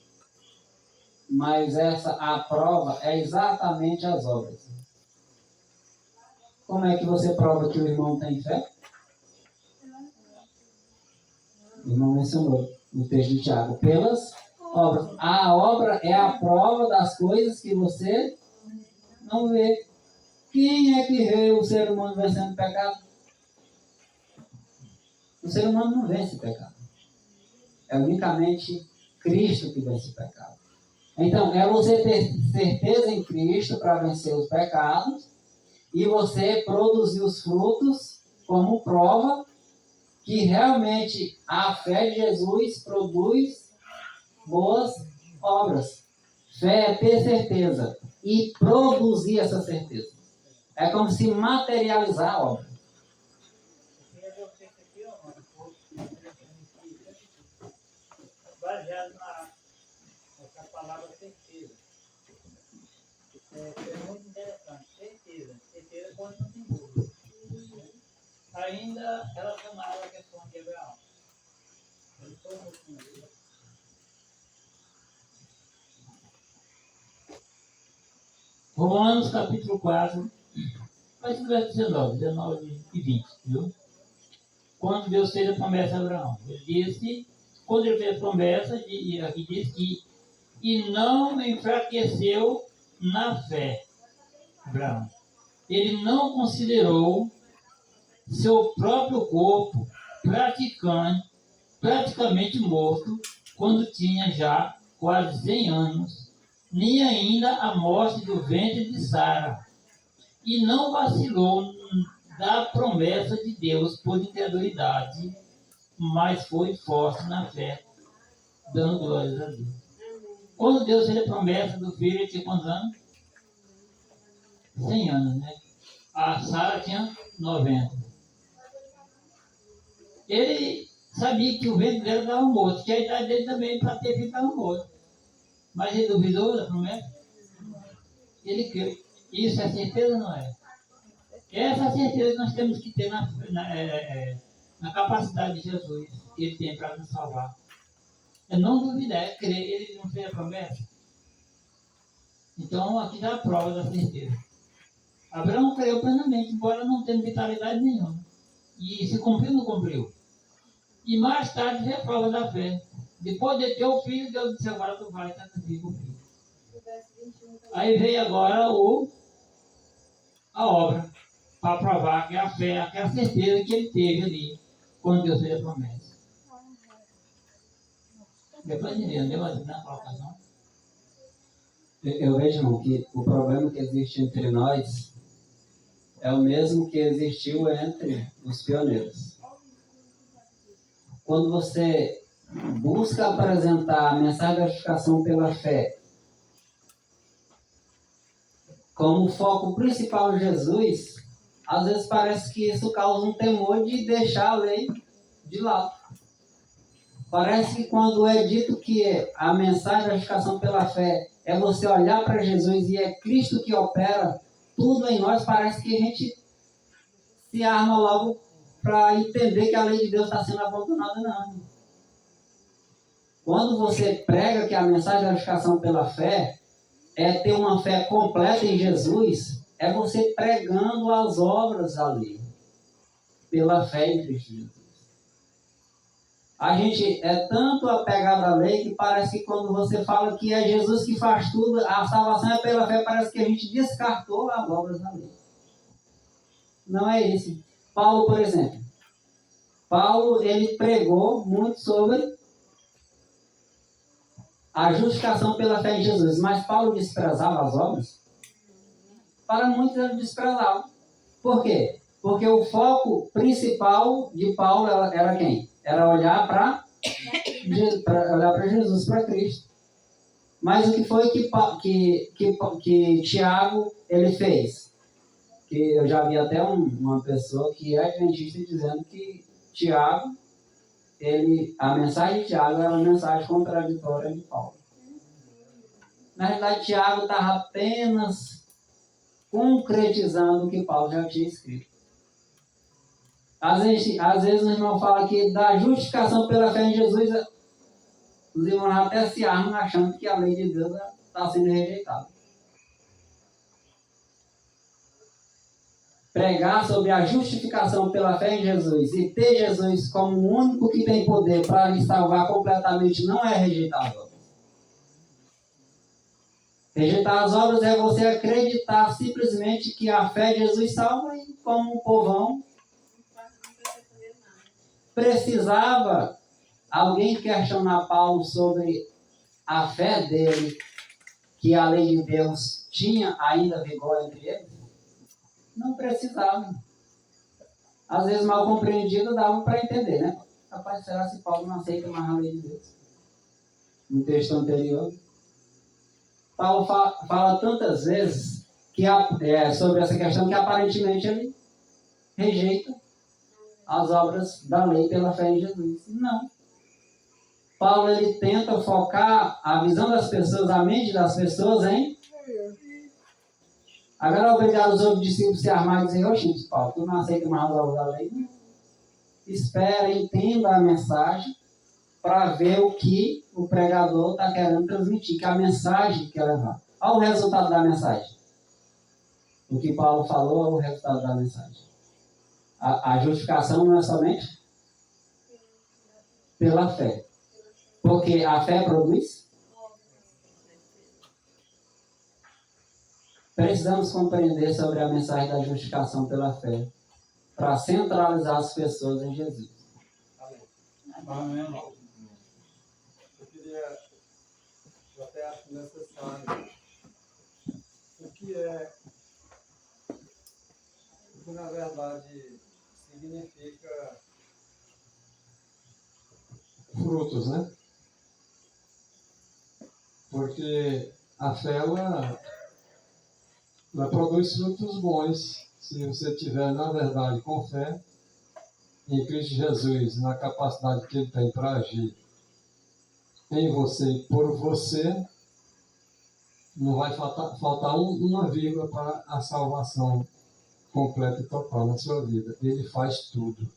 mas a prova é exatamente as obras. Como é que você prova que o irmão tem fé? O irmão mencionou no texto de Tiago. Pelas obras. A obra é a prova das coisas que você não vê. Quem é que vê o ser humano vencendo o pecado? O ser humano não vence o pecado. É unicamente Cristo que vence o pecado. Então, é você ter certeza em Cristo para vencer os pecados e você produzir os frutos como prova que realmente a fé de Jesus produz boas obras. Fé é ter certeza e produzir essa certeza. É como se materializar a obra. Baseado nessa palavra certeza. É muito interessante. Certeza. Certeza quando não tem dúvida. Ainda relacionado à questão de Abraão. Eu estou muito com ele. Romanos capítulo 4, mas no verso 19 e 20, viu? Quando Deus fez a promessa a Abraão, ele disse, quando ele fez a promessa, aqui diz que, e não enfraqueceu na fé, Abraão. Ele não considerou seu próprio corpo praticamente morto, quando tinha já quase 100 anos, nem ainda a morte do ventre de Sara, e não vacilou da promessa de Deus por incredulidade, mas foi forte na fé, dando glórias a Deus. Quando Deus fez a promessa do filho, ele tinha quantos anos? 100 anos, né? A Sara tinha 90. Ele sabia que o ventre dela estava morto, que a idade dele também, para ter filho, estava morto. Mas ele duvidou da promessa? Ele creu. Isso é certeza ou não é? Essa certeza nós temos que ter na capacidade de Jesus, que Ele tem para nos salvar. É não duvidar, é crer. Ele não fez a promessa. Então, aqui está a prova da certeza. Abraão creu plenamente, embora não tenha vitalidade nenhuma. E se cumpriu, não cumpriu. E mais tarde veio a prova da fé. Depois de ter o filho, Deus disse, agora tu vai sacrificar o filho. Aí veio agora a obra, para provar que é a fé, que é a certeza que ele teve ali, quando Deus fez a promessa. Depois entendeu na colocação? Eu vejo, irmão, que o problema que existe entre nós é o mesmo que existiu entre os pioneiros. Quando você busca apresentar a mensagem da justificação pela fé como foco principal em Jesus, às vezes parece que isso causa um temor de deixar a lei de lado. Parece que quando é dito que a mensagem da justificação pela fé é você olhar para Jesus e é Cristo que opera tudo em nós, parece que a gente se arma logo para entender que a lei de Deus está sendo abandonada, não. Quando você prega que a mensagem da justificação pela fé é ter uma fé completa em Jesus, é você pregando as obras da lei, pela fé em Cristo Jesus. A gente é tanto apegado à lei que parece que quando você fala que é Jesus que faz tudo, a salvação é pela fé, parece que a gente descartou as obras da lei. Não é isso. Paulo, por exemplo. Paulo, ele pregou muito sobre a justificação pela fé em Jesus. Mas Paulo desprezava as obras? Para muitos ele desprezava. Por quê? Porque o foco principal de Paulo era quem? Era olhar para Jesus, para Cristo. Mas o que foi que Tiago ele fez? Que eu já vi até uma pessoa que é adventista dizendo que Tiago, a mensagem de Tiago era uma mensagem contraditória de Paulo. Na realidade, Tiago estava apenas concretizando o que Paulo já tinha escrito. Às vezes o irmão fala que da justificação pela fé em Jesus, os irmãos até se armam achando que a lei de Deus está sendo rejeitada. Pregar sobre a justificação pela fé em Jesus e ter Jesus como o único que tem poder para lhe salvar completamente não é rejeitar as obras. Rejeitar as obras é você acreditar simplesmente que a fé de Jesus salva e como um povão precisava alguém questionar Paulo sobre a fé dele, que a lei de Deus tinha ainda vigor entre eles? Não precisava. Às vezes, mal compreendido, dava para entender, né? Rapaz, será que Paulo não aceita mais a lei de Deus? No texto anterior. Paulo fala tantas vezes sobre essa questão que aparentemente ele rejeita as obras da lei pela fé em Jesus. Não. Paulo ele tenta focar a visão das pessoas, a mente das pessoas em agora obrigar os outros discípulos a se armar e dizer: oxe, Paulo, tu não aceita mais as obras da lei? Não. Espera, entenda a mensagem para ver o que o pregador está querendo transmitir, que a mensagem quer levar. Olha o resultado da mensagem. O que Paulo falou é o resultado da mensagem. A justificação não é somente pela fé. Porque a fé produz. Precisamos compreender sobre a mensagem da justificação pela fé para centralizar as pessoas em Jesus. Amém. Eu até acho necessário o que na verdade significa frutos, né? Porque a fé ela produz frutos bons se você tiver na verdade com fé em Cristo Jesus, na capacidade que Ele tem para agir em você e por você. Não vai faltar uma vírgula para a salvação completa e total na sua vida. Ele faz tudo.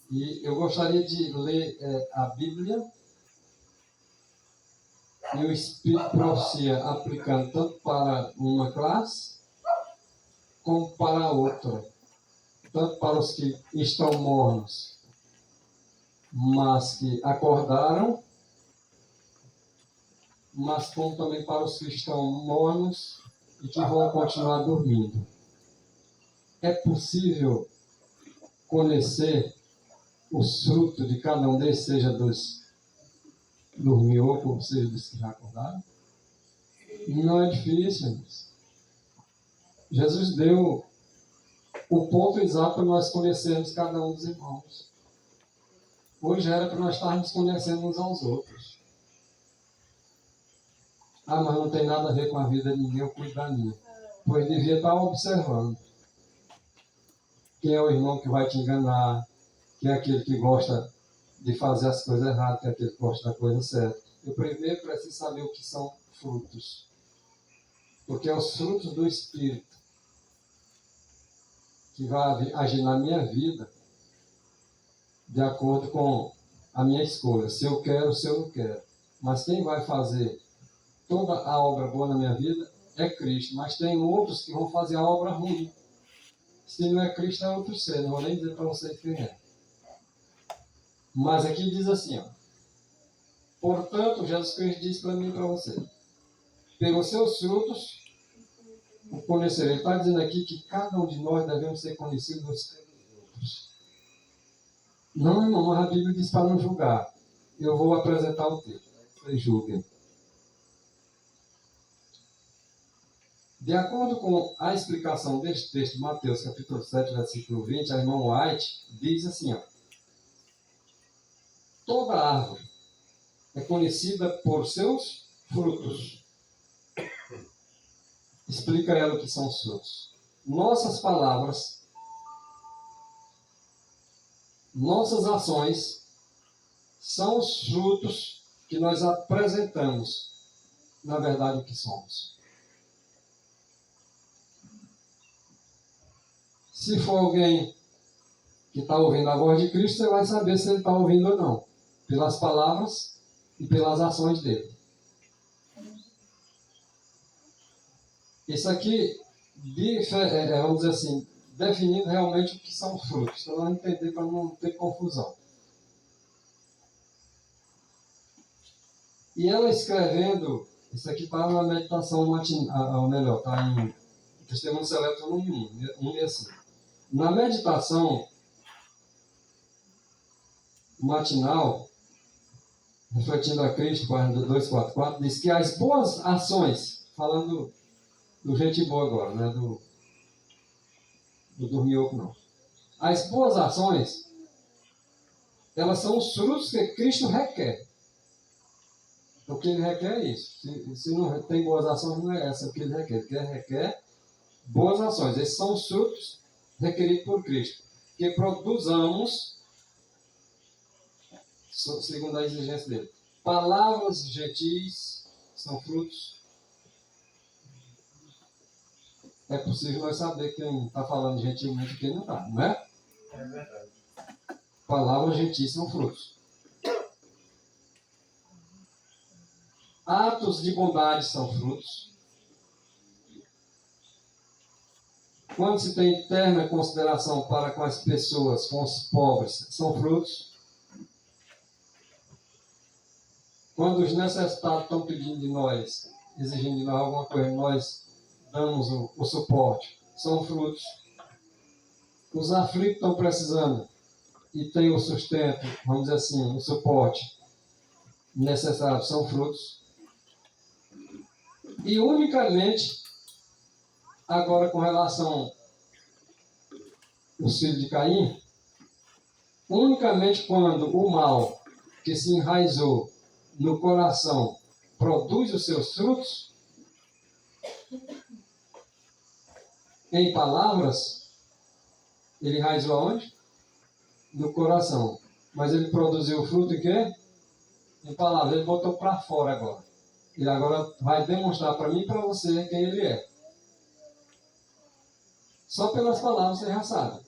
E eu gostaria de ler a Bíblia e o Espírito Profecia aplicando tanto para uma classe como para outra. Tanto para os que estão mornos, mas que acordaram, mas como também para os que estão mornos e que vão continuar dormindo. É possível conhecer os frutos de cada um desses, seja dos dormiu, ou seja dos que já acordaram? Não é difícil, irmãos. Jesus deu o ponto exato para nós conhecermos cada um dos irmãos. Hoje era para nós estarmos conhecendo uns aos outros. Ah, mas não tem nada a ver com a vida de ninguém, eu cuido da minha. Pois devia estar observando. Quem é o irmão que vai te enganar? Quem é aquele que gosta de fazer as coisas erradas? Quem é aquele que gosta da coisa certa? eu primeiro preciso saber o que são frutos. Porque é os frutos do Espírito que vai agir na minha vida de acordo com a minha escolha. Se eu quero, se eu não quero. Mas quem vai fazer toda a obra boa na minha vida é Cristo. Mas tem outros que vão fazer a obra ruim. Se não é Cristo, é outro ser. Não vou nem dizer para vocês quem é. Mas aqui diz assim, ó. Portanto, Jesus Cristo diz para mim e para você. Pelos seus frutos o conhecer. Ele está dizendo aqui que cada um de nós devemos ser conhecidos pelos outros. Não, irmão, mas a Bíblia diz para não julgar. Eu vou apresentar o texto. Vocês julguem. De acordo com a explicação deste texto, Mateus capítulo 7, versículo 20, a irmã White diz assim, ó. Toda árvore é conhecida por seus frutos. Explica ela o que são os frutos. Nossas palavras, nossas ações são os frutos que nós apresentamos, na verdade, o que somos. Se for alguém que está ouvindo a voz de Cristo, você vai saber se ele está ouvindo ou não, pelas palavras e pelas ações dele. Isso aqui, vamos dizer assim, definindo realmente o que são frutos. Então, vamos entender para não ter confusão. E ela escrevendo, isso aqui está na meditação matinal, ou melhor, está em Testemunho Seleto volume 1 e assim. Na meditação matinal, refletindo a Cristo, página 244, diz que as boas ações, falando do gente boa agora, né? Do dormioco não. As boas ações, elas são os frutos que Cristo requer. O que ele requer é isso. Se não tem boas ações, não é essa o que ele requer. Ele requer boas ações. Esses são os frutos requeridos por Cristo. Que produzamos, segundo a exigência dele. Palavras gentis são frutos. É possível nós saber quem está falando gentilmente e quem não está, não é? É verdade. Palavras gentis são frutos. Atos de bondade são frutos. Quando se tem terna consideração para com as pessoas, com os pobres, são frutos. Quando os necessitados estão pedindo de nós, exigindo de nós alguma coisa, nós damos o suporte, são frutos. Os aflitos estão precisando e têm o sustento, vamos dizer assim, o suporte necessário, são frutos. E unicamente, agora com relação aos filhos de Caim, unicamente quando o mal que se enraizou no coração produz os seus frutos, em palavras, ele enraizou aonde? No coração. Mas ele produziu o fruto em quê? Em palavras. Ele botou para fora agora. Ele agora vai demonstrar para mim e para você quem ele é. Só pelas palavras você já sabe.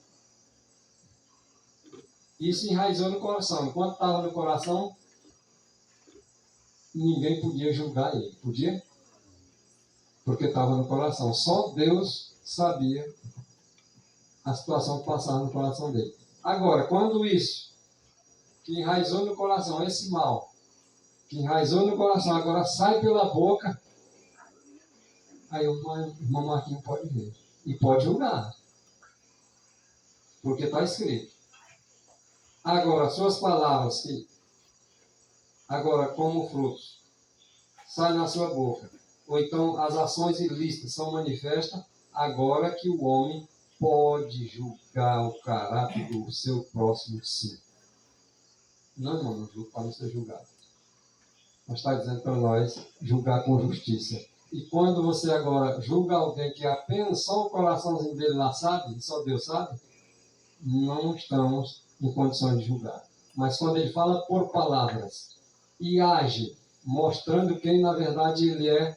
Isso enraizou no coração. Enquanto estava no coração, ninguém podia julgar ele. Podia? Porque estava no coração. Só Deus sabia a situação que passava no coração dele. Agora, quando isso que enraizou no coração, esse mal, que enraizou no coração, agora sai pela boca, aí o irmão Marquinhos pode ver. E pode julgar. Porque está escrito. Agora, suas palavras, que agora como frutos, saem na sua boca, ou então as ações ilícitas são manifestas, agora que o homem pode julgar o caráter do seu próximo sim. Não, irmão, não julgo para não ser julgado. Mas está dizendo para nós julgar com justiça. E quando você agora julga alguém que apenas só o coraçãozinho dele lá sabe, só Deus sabe, não estamos em condições de julgar. Mas quando ele fala por palavras e age mostrando quem na verdade ele é,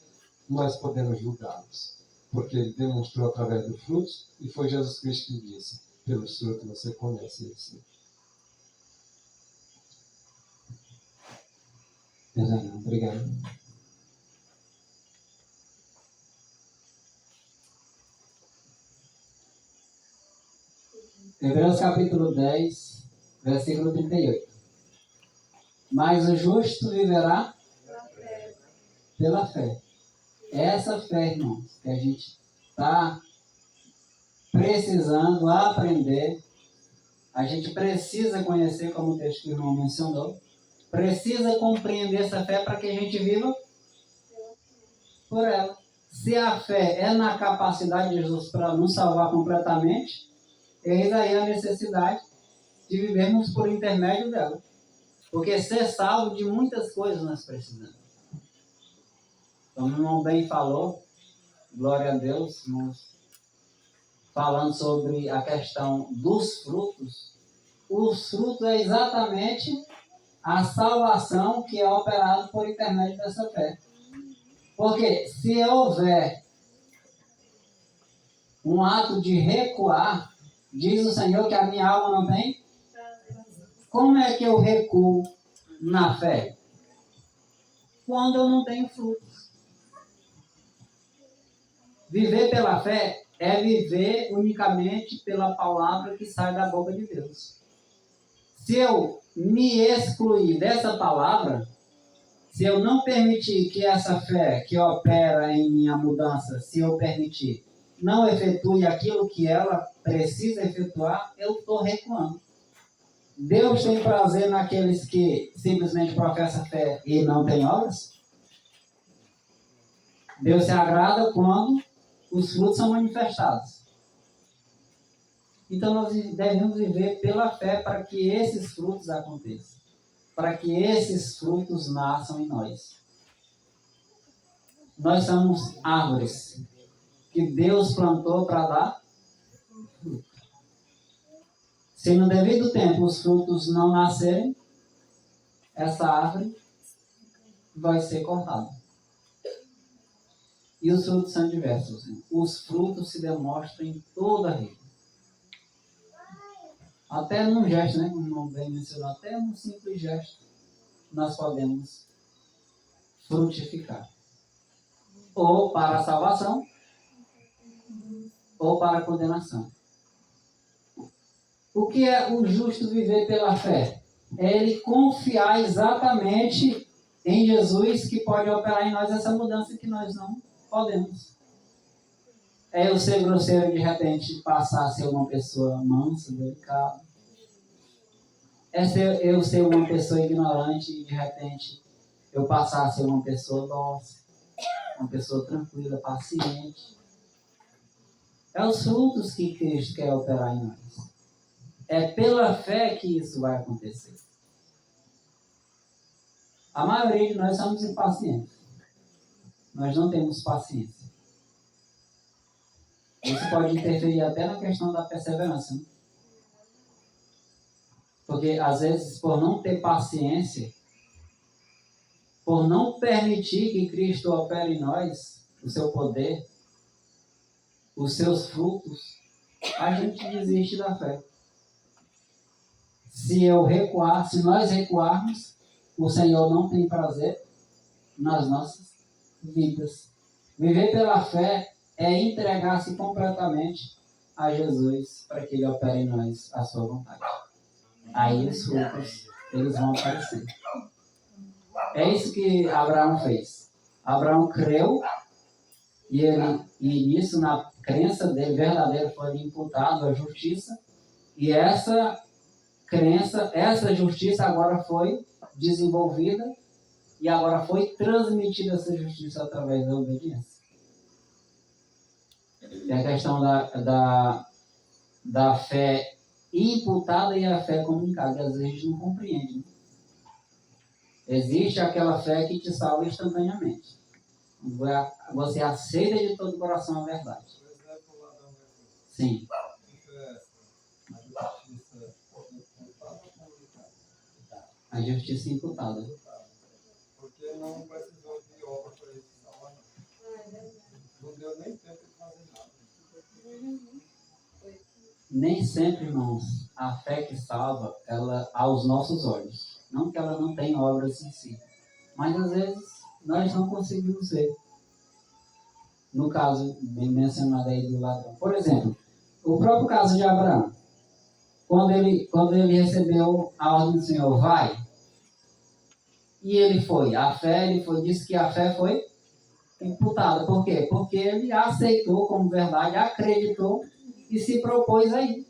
nós podemos julgá-los. Porque ele demonstrou através dos frutos, e foi Jesus Cristo que disse: pelos frutos você conhece eles. Obrigado. Hebreus capítulo 10, versículo 38. Mas o justo viverá pela fé. Essa fé, irmãos, que a gente está precisando aprender, a gente precisa conhecer, como o texto que o irmão mencionou, precisa compreender essa fé para que a gente viva por ela. Se a fé é na capacidade de Jesus para nos salvar completamente, eis aí a necessidade de vivermos por intermédio dela. Porque ser salvo de muitas coisas nós precisamos. Como o irmão bem falou, glória a Deus, nós falando sobre a questão dos frutos. Os frutos é exatamente a salvação que é operada por intermédio dessa fé. Porque se houver um ato de recuar, diz o Senhor que a minha alma não tem. Como é que eu recuo na fé? Quando eu não tenho frutos. Viver pela fé é viver unicamente pela palavra que sai da boca de Deus. Se eu me excluir dessa palavra, se eu não permitir que essa fé que opera em minha mudança, se eu permitir, não efetue aquilo que ela precisa efetuar, eu estou recuando. Deus tem prazer naqueles que simplesmente professam fé e não têm obras? Deus se agrada quando os frutos são manifestados. Então nós devemos viver pela fé para que esses frutos aconteçam. Para que esses frutos nasçam em nós. Nós somos árvores que Deus plantou para dar fruto. Se no devido tempo os frutos não nascerem, essa árvore vai ser cortada. E os frutos são diversos. Os frutos se demonstram em toda a região. Até num gesto, né? Como não bem mencionou, até num simples gesto, nós podemos frutificar. Ou para a salvação, ou para a condenação. O que é o justo viver pela fé? É ele confiar exatamente em Jesus, que pode operar em nós essa mudança que nós não podemos. É eu ser grosseiro de repente passar a ser uma pessoa mansa, delicada. É eu ser uma pessoa ignorante e de repente eu passar a ser uma pessoa dócil, uma pessoa tranquila, paciente. É os frutos que Cristo quer operar em nós. É pela fé que isso vai acontecer. A maioria de nós somos impacientes. Nós não temos paciência. Isso pode interferir até na questão da perseverança. Né? Porque, às vezes, por não ter paciência, por não permitir que Cristo opere em nós, o seu poder, os seus frutos, a gente desiste da fé. Se eu recuar, se nós recuarmos, o Senhor não tem prazer nas nossas vidas. Viver pela fé é entregar-se completamente a Jesus para que Ele opere em nós a sua vontade. Aí os frutos, eles vão aparecer. É isso que Abraão fez. Abraão creu e isso, na crença dele verdadeira, foi imputado a justiça. E essa crença, essa justiça agora foi desenvolvida e agora foi transmitida essa justiça através da obediência. É a questão da fé imputada e a fé comunicada, que às vezes a gente não compreende. Né? Existe aquela fé que te salva instantaneamente. Você aceita de todo o coração a verdade. Sim. A justiça imputada. Porque não nem sempre, irmãos, a fé que salva, ela aos nossos olhos. Não que ela não tenha obras em si, mas às vezes nós não conseguimos ver. No caso bem mencionado aí do ladrão. Por exemplo, o próprio caso de Abraão. Quando ele recebeu a ordem do Senhor, vai. E ele foi. Disse que a fé foi imputada. Por quê? Porque ele aceitou como verdade, acreditou e se propôs a ir.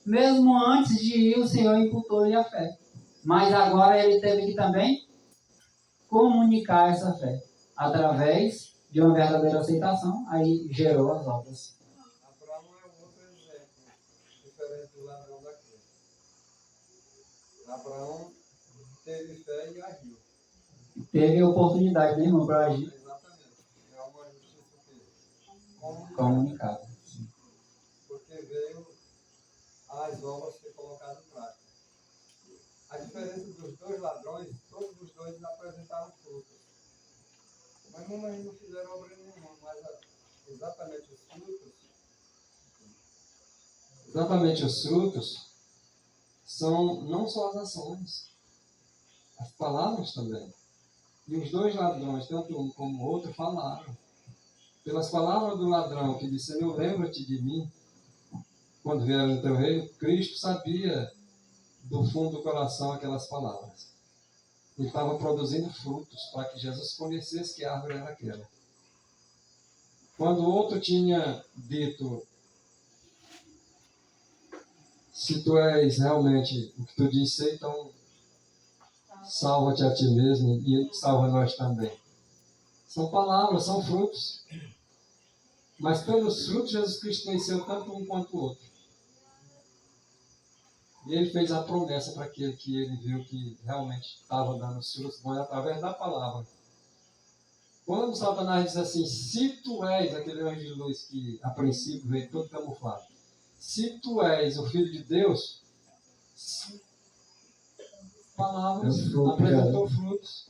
Mesmo antes de ir, o Senhor imputou-lhe a fé. Mas agora ele teve que também comunicar essa fé. Através de uma verdadeira aceitação, aí gerou as obras. Abraão é um outro exemplo, diferente do ladrão daqui. Abraão teve fé e agiu. Teve oportunidade, né, irmão, para agir. Exatamente. É uma justiça que Comunicado. porque veio as obras ser colocadas em prática. A diferença dos dois ladrões, todos os dois apresentaram frutos. Mas não fizeram obra nenhuma, mas exatamente os frutos são não só as ações, as palavras também. E os dois ladrões, tanto um como o outro, falaram. Pelas palavras do ladrão que disse, Senhor, lembra-te de mim, quando vier no teu reino, Cristo sabia do fundo do coração aquelas palavras. Ele estava produzindo frutos para que Jesus conhecesse que árvore era aquela. Quando o outro tinha dito, se tu és realmente o que tu disse, então salva-te a ti mesmo e salva nós também. São palavras, são frutos. Mas pelos frutos Jesus Cristo conheceu tanto um quanto o outro. E ele fez a promessa para aquele que ele viu que realmente estava dando os frutos bons através da palavra. Quando Satanás diz assim, se tu és, aquele anjo de luz que a princípio veio todo camuflado, se tu és o Filho de Deus, palavras, apresentou frutos,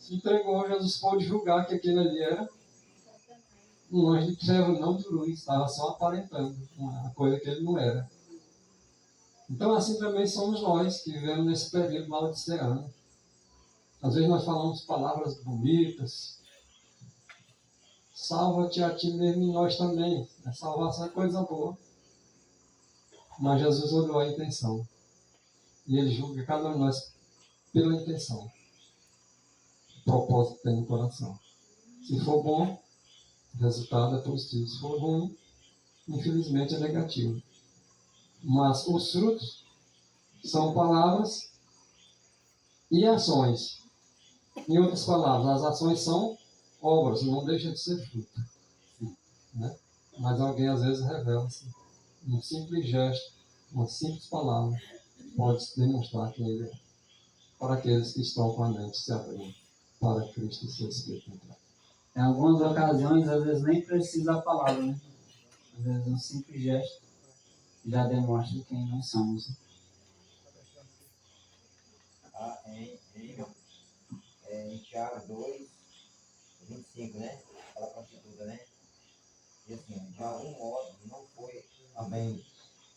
se entregou, Jesus pôde julgar que aquele ali era um anjo de trevas, não de luz, estava só aparentando uma coisa que ele não era. Então assim também somos nós que vivemos nesse período laodiceano. Às vezes nós falamos palavras bonitas, salva-te a ti mesmo e nós também. A salvação é coisa boa. Mas Jesus olhou a intenção. E ele julga cada um de nós pela intenção. O propósito que tem no coração. Se for bom, o resultado é positivo. Se for ruim, infelizmente é negativo. Mas os frutos são palavras e ações. Em outras palavras, as ações são obras, não deixa de ser fruto. Né? Mas alguém às vezes revela-se. Um simples gesto, uma simples palavra, pode demonstrar quem ele é. Para aqueles que estão com a mente se abrindo para Cristo e seu Espírito entrar. Em algumas ocasiões, às vezes nem precisa a palavra, né? Às vezes um simples gesto já demonstra quem nós somos. Em Tiago 2, 25, né? Fala prostituta, né? E assim, de algum modo não foi também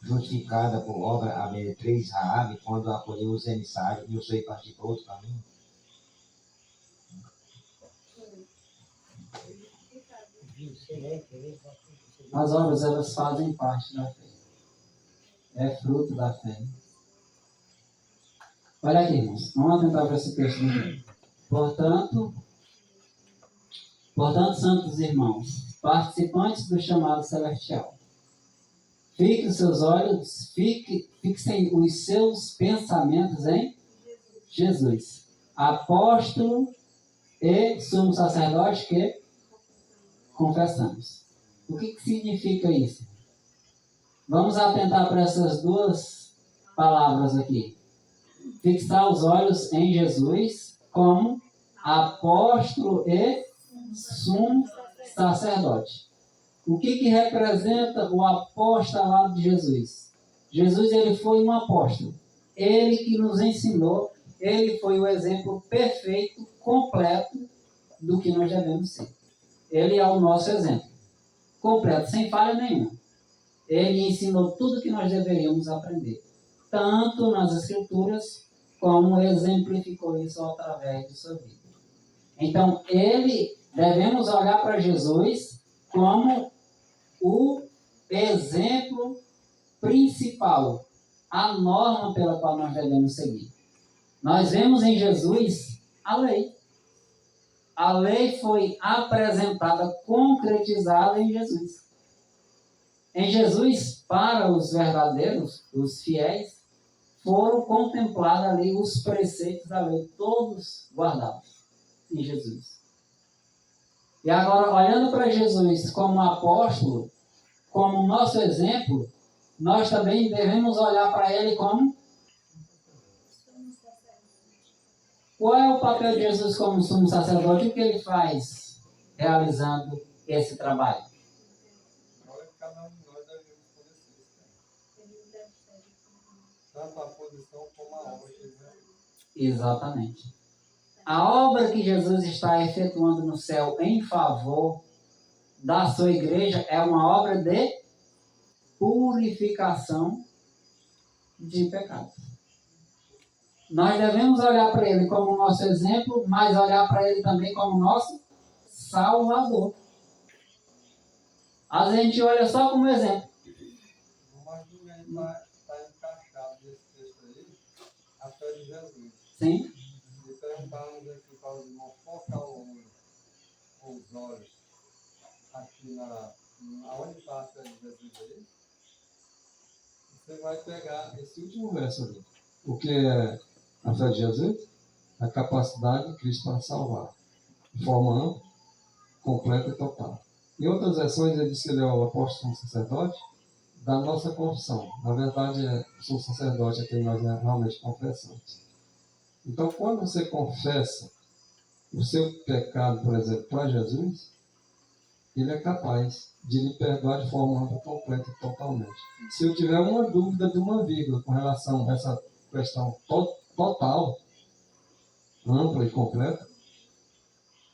justificada por obra a meretriz Raabe quando acolheu os emissários e o seu participou outro caminho. As obras, elas fazem parte da fé. É fruto da fé. Olha aqui, irmãos. Vamos atentar para esse texto. Portanto, santos irmãos, participantes do chamado celestial, fixem os seus pensamentos em Jesus, apóstolo e sumo sacerdote que confessamos. O que significa isso? Vamos atentar para essas duas palavras aqui. Fixar os olhos em Jesus como apóstolo e sumo sacerdote. O que representa o apostolado de Jesus? Jesus, ele foi um apóstolo. Ele que nos ensinou, ele foi o exemplo perfeito, completo do que nós devemos ser. Ele é o nosso exemplo. Completo, sem falha nenhuma. ele ensinou tudo que nós deveríamos aprender, tanto nas Escrituras, como exemplificou isso através de sua vida. Então, devemos olhar para Jesus como o exemplo principal, a norma pela qual nós devemos seguir. Nós vemos em Jesus a lei. A lei foi apresentada, concretizada em Jesus. Em Jesus, para os verdadeiros, os fiéis, foram contemplados ali os preceitos da lei, todos guardados em Jesus. E agora, olhando para Jesus como apóstolo, como nosso exemplo, nós também devemos olhar para ele como... Qual é o papel de Jesus como sumo sacerdote? O que ele faz realizando esse trabalho? Olha que cada um de nós devemos conhecer isso. Tanto a posição como a obra que ele realiza. Exatamente. A obra que Jesus está efetuando no céu em favor da sua igreja é uma obra de purificação de pecados. Nós devemos olhar para ele como nosso exemplo, mas olhar para ele também como nosso Salvador. Às vezes a gente olha só como exemplo. Mas ninguém está encaixado nesse texto aí, a fé de Jesus. Sim? Se perguntarmos aqui para os irmãos, focar os olhos aqui aonde está a fé de Jesus aí, você vai pegar esse último verso ali. O que é a fé de Jesus? A capacidade de Cristo para salvar. De forma ampla, completa e total. Em outras versões, ele diz que ele é o apóstolo sacerdote da nossa confissão. Na verdade, o sumo sacerdote é quem nós realmente confessamos. Então, quando você confessa o seu pecado, por exemplo, para Jesus, ele é capaz de lhe perdoar de forma ampla, completa e totalmente. Se eu tiver uma dúvida de uma vírgula com relação a essa questão total, ampla e completa,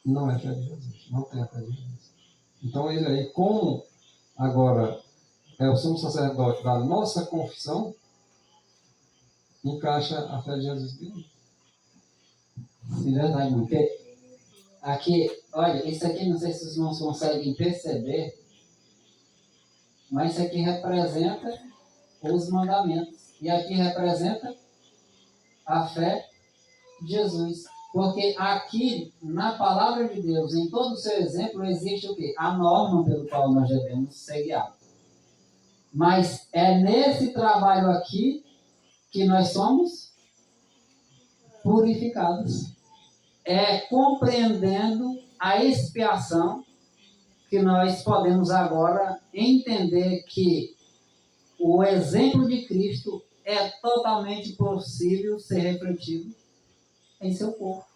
não é fé de Jesus. Não tem a fé de Jesus. Então, ele aí, como agora é o sumo sacerdote da nossa confissão, encaixa a fé de Jesus dele. Sim, verdade, porque aqui, olha, isso aqui não sei se os irmãos conseguem perceber, mas isso aqui representa os mandamentos. E aqui representa a fé de Jesus. Porque aqui, na palavra de Deus, em todo o seu exemplo, existe o quê? A norma pelo qual nós devemos ser guiados. Mas é nesse trabalho aqui que nós somos purificados. É compreendendo a expiação que nós podemos agora entender que o exemplo de Cristo é totalmente possível ser refletido em seu corpo.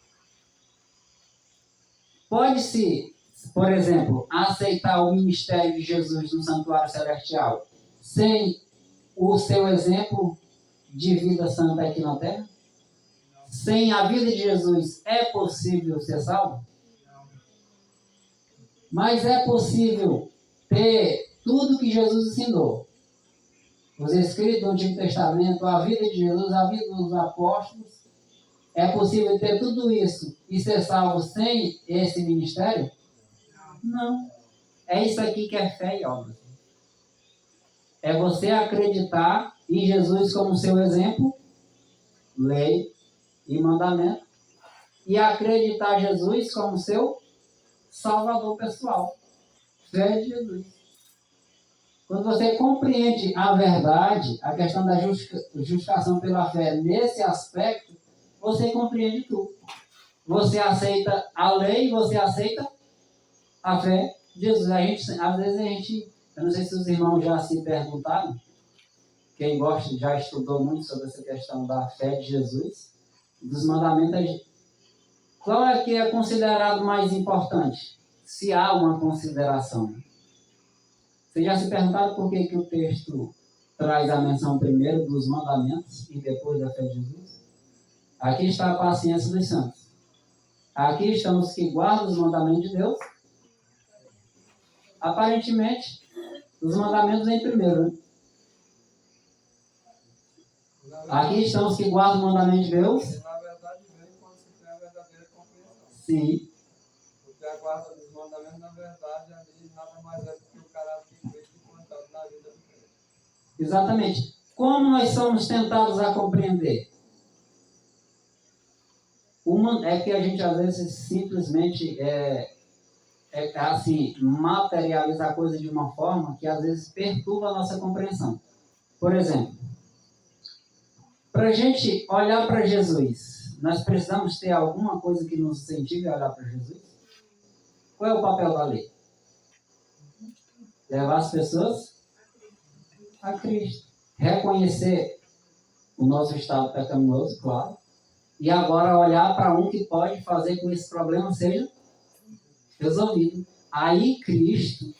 Pode-se, por exemplo, aceitar o ministério de Jesus no santuário celestial sem o seu exemplo de vida santa aqui na terra? Sem a vida de Jesus, é possível ser salvo? Mas é possível ter tudo que Jesus ensinou. Os escritos do Antigo Testamento, a vida de Jesus, a vida dos apóstolos. É possível ter tudo isso e ser salvo sem esse ministério? Não. É isso aqui que é fé e obra. É você acreditar em Jesus como seu exemplo, lei e mandamento, e acreditar Jesus como seu Salvador pessoal. Fé de Jesus. Quando você compreende a verdade, a questão da justificação pela fé nesse aspecto, você compreende tudo. Você aceita a lei, você aceita a fé de Jesus. Às vezes eu não sei se os irmãos já se perguntaram, quem gosta já estudou muito sobre essa questão da fé de Jesus, dos mandamentos. Qual é que é considerado mais importante? Se há uma consideração. Vocês já se perguntaram por que o texto traz a menção primeiro dos mandamentos e depois da fé de Jesus? Aqui está a paciência dos santos. Aqui estão os que guardam os mandamentos de Deus. Aparentemente, os mandamentos vêm primeiro, né? Aqui estão os que guardam o mandamento de Deus. Na verdade, vem quando se tem a verdadeira compreensão. Sim. Porque a guarda dos mandamentos, na verdade, ali nada mais é do que o caráter de Cristo implantado na vida do crente. Exatamente. Como nós somos tentados a compreender? Uma é que a gente às vezes simplesmente assim, materializa a coisa de uma forma que às vezes perturba a nossa compreensão. Por exemplo, para a gente olhar para Jesus, nós precisamos ter alguma coisa que nos incentive a olhar para Jesus? Qual é o papel da lei? Levar as pessoas a Cristo. Reconhecer o nosso estado pecaminoso, claro. E agora olhar para um que pode fazer com que esse problema seja resolvido. Aí Cristo,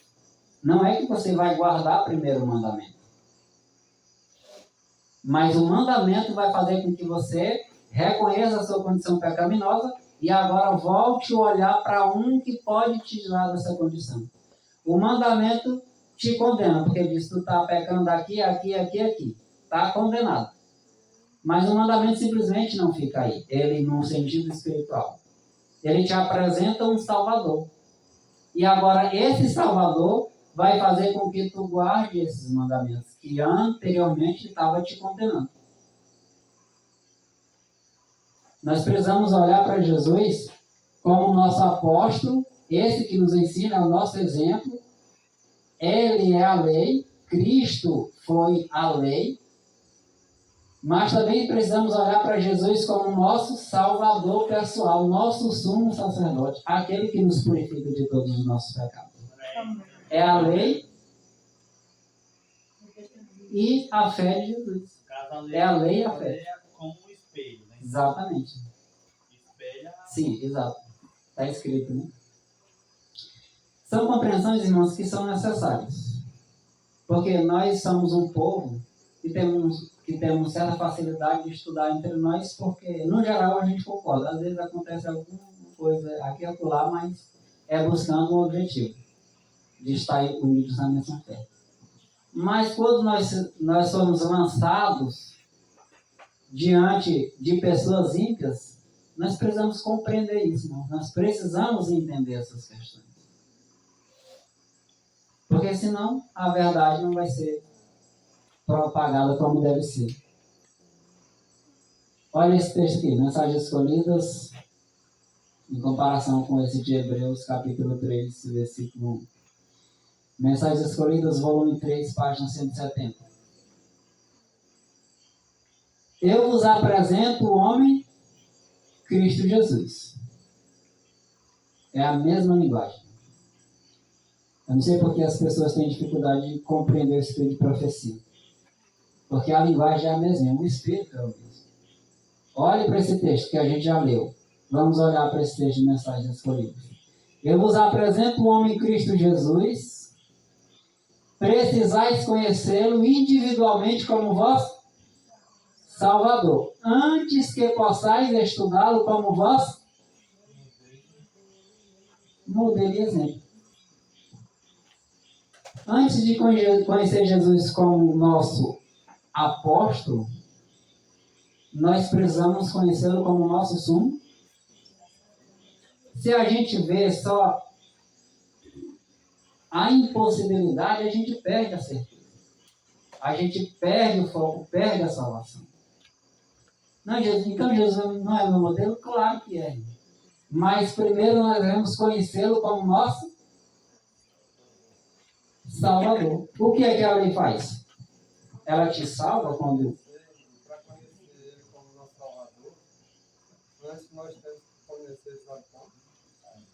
não é que você vai guardar primeiro o mandamento. Mas o mandamento vai fazer com que você reconheça a sua condição pecaminosa e agora volte a olhar para um que pode te tirar dessa condição. O mandamento te condena, porque diz que tu está pecando aqui, aqui, aqui, aqui. Está condenado. Mas o mandamento simplesmente não fica aí. Ele, num sentido espiritual. Ele te apresenta um Salvador. E agora esse Salvador vai fazer com que tu guarde esses mandamentos que anteriormente estava te condenando. Nós precisamos olhar para Jesus como nosso apóstolo, esse que nos ensina, é o nosso exemplo. Ele é a lei, Cristo foi a lei, mas também precisamos olhar para Jesus como nosso Salvador pessoal, nosso sumo sacerdote, aquele que nos purifica de todos os nossos pecados. É a lei e a fé de Jesus. É a lei e a fé. Como um espelho, né? Exatamente. Espelha. Sim, exato. Está escrito, né? São compreensões, irmãos, que são necessárias. Porque nós somos um povo que temos certa facilidade de estudar entre nós, porque, no geral, a gente concorda. Às vezes acontece alguma coisa aqui e acolá, mas é buscando um objetivo de estar unidos na mesma fé. Mas quando nós somos lançados diante de pessoas ímpias, nós precisamos compreender isso, irmão. Nós precisamos entender essas questões. Porque senão a verdade não vai ser propagada como deve ser. Olha esse texto aqui, Mensagens Escolhidas, em comparação com esse de Hebreus, capítulo 3, versículo 1. Mensagens Escolhidas, volume 3, página 170. Eu vos apresento o homem Cristo Jesus. É a mesma linguagem. Eu não sei porque as pessoas têm dificuldade de compreender o espírito de profecia. Porque a linguagem é a mesma, o espírito é o mesmo. Olhe para esse texto que a gente já leu. Vamos olhar para esse texto de Mensagens Escolhidas. Eu vos apresento o homem Cristo Jesus. Precisais conhecê-lo individualmente como vosso Salvador, antes que possais estudá-lo como vosso modelo e exemplo. Antes de conhecer Jesus como nosso apóstolo, nós precisamos conhecê-lo como nosso sumo. Se a gente vê só a impossibilidade, a gente perde a certeza. A gente perde o foco, perde a salvação. Não, Jesus, então Jesus não é meu modelo? Claro que é. Mas primeiro nós devemos conhecê-lo como nosso Salvador. O que é que a lei faz? Ela te salva quando... Para conhecer ele como nosso Salvador, antes nós temos que conhecer, sabe como?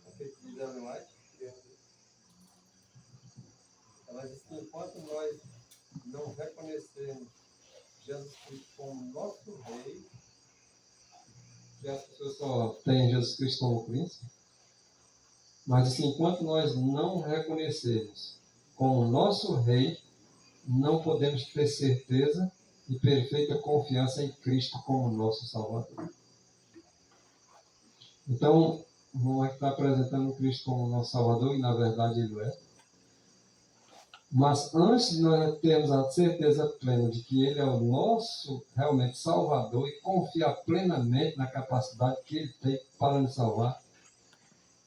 O que diz Ellen White? Ela diz que enquanto nós não reconhecermos Jesus Cristo como nosso Rei, que as pessoas só têm Jesus Cristo como príncipe, mas assim, enquanto nós não reconhecermos como nosso Rei, não podemos ter certeza e perfeita confiança em Cristo como nosso Salvador. Então, não é que está apresentando Cristo como nosso Salvador, e na verdade ele é. Mas antes de nós termos a certeza plena de que Ele é o nosso realmente Salvador e confiar plenamente na capacidade que Ele tem para nos salvar,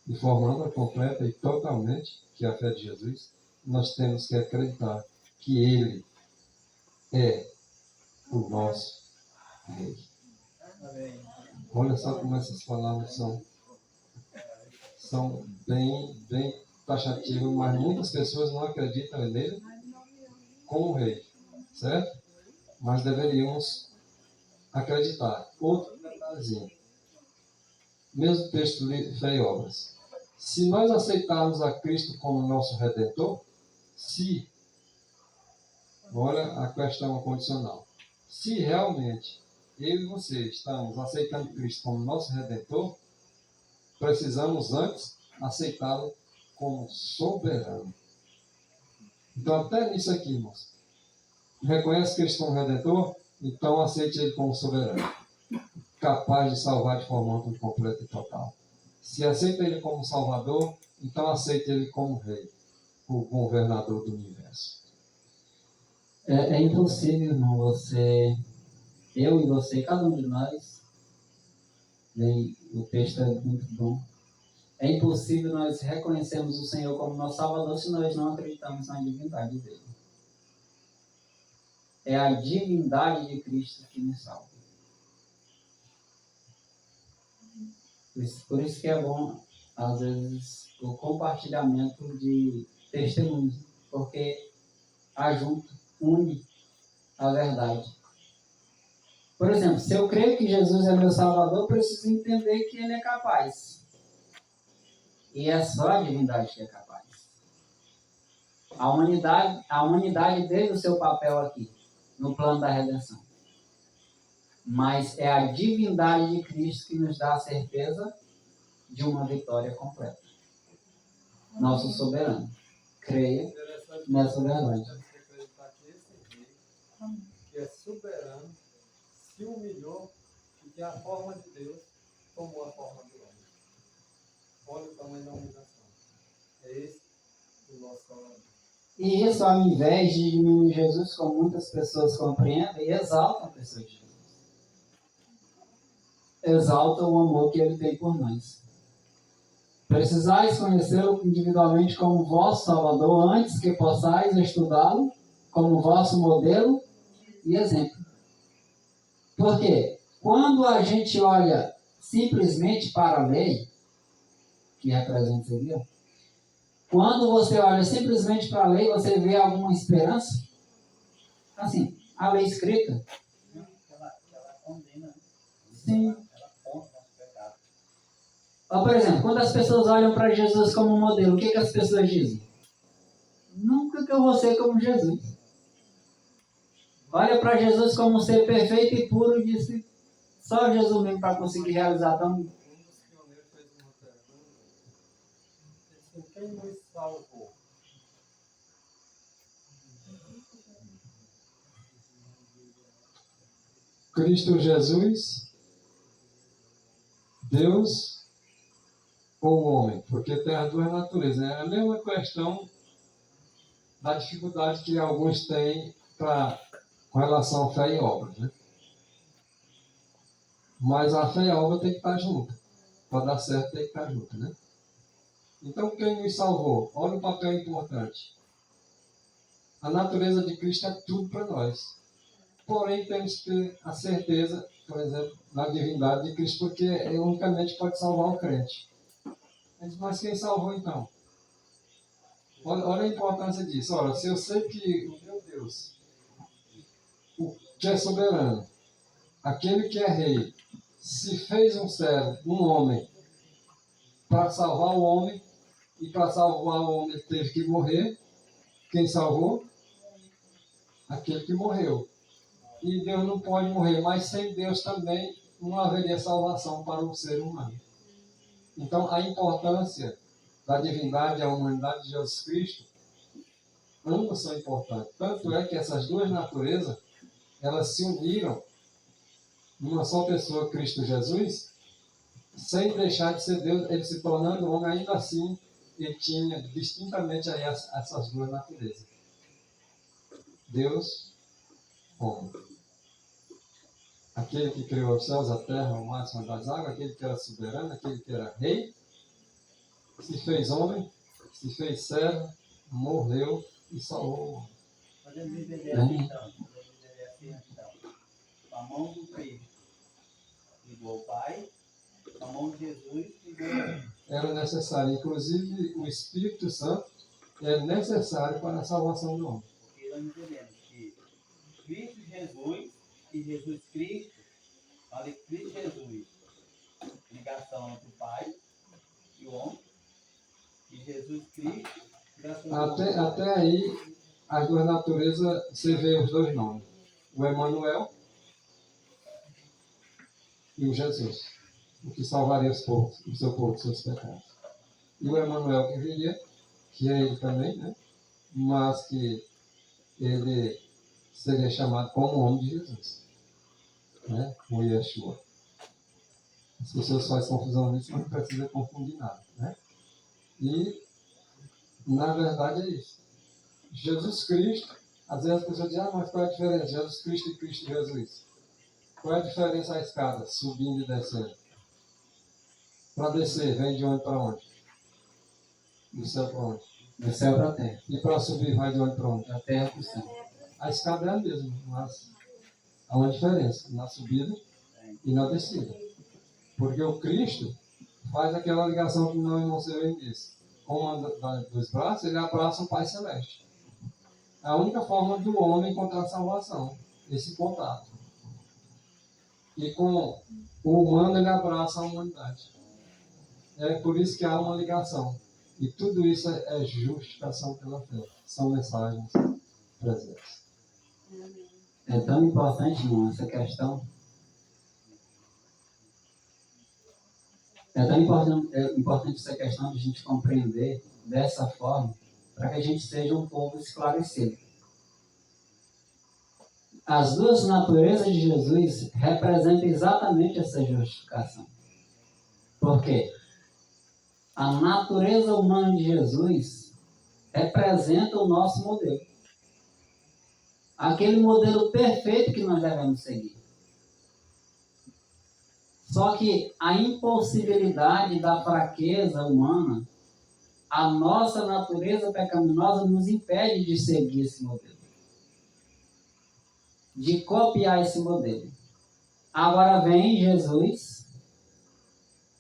de forma completa e totalmente, que é a fé de Jesus, nós temos que acreditar que Ele é o nosso Rei. Olha só como essas palavras são bem taxativas, mas muitas pessoas não acreditam nele como Rei, certo? Mas deveríamos acreditar. Outro detalhezinho. Mesmo texto de Fé e Obras. Se nós aceitarmos a Cristo como nosso Redentor, olha a questão condicional. Se realmente eu e você estamos aceitando Cristo como nosso Redentor, precisamos antes aceitá-lo como soberano. Então, até nisso aqui, irmãos. Reconhece Cristo como Redentor? Então aceite Ele como soberano, capaz de salvar de forma completa e total. Se aceita Ele como Salvador, então aceite Ele como Rei, o governador do universo. É impossível, irmão, eu e você, cada um de nós, o texto é muito bom, é impossível nós reconhecermos o Senhor como nosso Salvador se nós não acreditamos na divindade dele. É a divindade de Cristo que nos salva. Por isso que é bom, às vezes, o compartilhamento de testemunhos, porque ajunta, une a verdade. Por exemplo, se eu creio que Jesus é meu Salvador, eu preciso entender que Ele é capaz. E é só a divindade que é capaz. A humanidade teve o seu papel aqui, no plano da redenção. Mas é a divindade de Cristo que nos dá a certeza de uma vitória completa. Nosso soberano. Creia nessa verdade. Temos que acreditar que esse Rei, que é soberano, se humilhou e que a forma de Deus tomou a forma do homem. Olha o tamanho da humilhação. É esse o nosso Salvador. E isso, ao invés de diminuir Jesus, como muitas pessoas compreendem, e exaltam a pessoa de Jesus. Exaltam o amor que Ele tem por nós. Precisais conhecê-lo individualmente como vosso Salvador antes que possais estudá-lo como vosso modelo e exemplo. Por quê? Quando a gente olha simplesmente para a lei, que representa isso aqui, quando você olha simplesmente para a lei, você vê alguma esperança? Assim, a lei escrita. Ela condena. Sim. Ela aponta o nosso pecado. Por exemplo, quando as pessoas olham para Jesus como modelo, o que as pessoas dizem? Nunca que eu vou ser como Jesus. Olha para Jesus como um ser perfeito e puro e disse, só Jesus mesmo para conseguir realizar tão... Um dos pioneiros fez uma pergunta. Ele disse, quem nos salvou? Cristo Jesus, Deus ou homem? Porque tem as duas naturezas. É a mesma questão da dificuldade que alguns têm com relação à fé e obras, né? Mas a fé e a obra tem que estar junto. Para dar certo tem que estar junto, né? Então quem nos salvou? Olha o papel importante. A natureza de Cristo é tudo para nós. Porém, temos que ter a certeza, por exemplo, da divindade de Cristo, porque ele unicamente pode salvar o crente. Mas quem salvou então? Olha a importância disso. Olha, se eu sei que o meu Deus, o que é soberano, aquele que é rei, se fez um servo, um homem, para salvar o homem, e para salvar o homem ele teve que morrer, quem salvou? Aquele que morreu. E Deus não pode morrer, mas sem Deus também não haveria salvação para o ser humano. Então, a importância da divindade e a humanidade de Jesus Cristo, ambas são importantes. Tanto é que essas duas naturezas, elas se uniram numa só pessoa, Cristo Jesus, sem deixar de ser Deus, ele se tornando homem, ainda assim, ele tinha distintamente aí essas duas naturezas. Deus homem. Aquele que criou os céus, a terra, o mar, as das águas, aquele que era soberano, aquele que era rei, se fez homem, se fez servo, morreu e salvou o homem. Podemos entender assim, então. Podemos entender assim, então. A mão do Cristo ligou o Pai, a mão de Jesus ligou o Pai. Era necessário, inclusive o Espírito Santo é necessário para a salvação do homem. Porque nós entendemos que Cristo Jesus e Jesus Cristo, olha, Cristo Jesus, ligação entre o Pai e o homem, e Jesus Cristo, ligação entre o homem. Até aí, as duas naturezas, você vê os dois nomes. O Emanuel e o Jesus, o que salvaria os povos, o seu povo dos seus pecados. E o Emanuel que viria, que é ele também, né? Mas que ele seria chamado como o homem de Jesus, né? O Yeshua. As pessoas fazem confusão nisso, mas não precisa confundir nada, né? E, na verdade, é isso. Jesus Cristo, às vezes as pessoas dizem, mas qual é a diferença? Jesus Cristo e Cristo Jesus. Qual é a diferença a escada, subindo e descendo? Para descer, vem de onde para onde? Do céu para onde? Do céu para a terra. E para subir, vai de onde para onde? Da terra para o céu. A escada é a mesma, mas há uma diferença na subida e na descida. Porque o Cristo faz aquela ligação que meu irmão Severo disse. Com uma dos braços, ele abraça o Pai Celeste. É a única forma do homem encontrar salvação, esse contato. E com o humano, ele abraça a humanidade. É por isso que há uma ligação. E tudo isso é justificação pela fé. São mensagens presentes. É tão importante, irmão, essa questão. É tão importante essa questão de a gente compreender dessa forma, para que a gente seja um povo esclarecido. As duas naturezas de Jesus representam exatamente essa justificação. Por quê? A natureza humana de Jesus representa o nosso modelo. Aquele modelo perfeito que nós devemos seguir. Só que a impossibilidade da fraqueza humana, a nossa natureza pecaminosa nos impede de seguir esse modelo. De copiar esse modelo. Agora vem Jesus,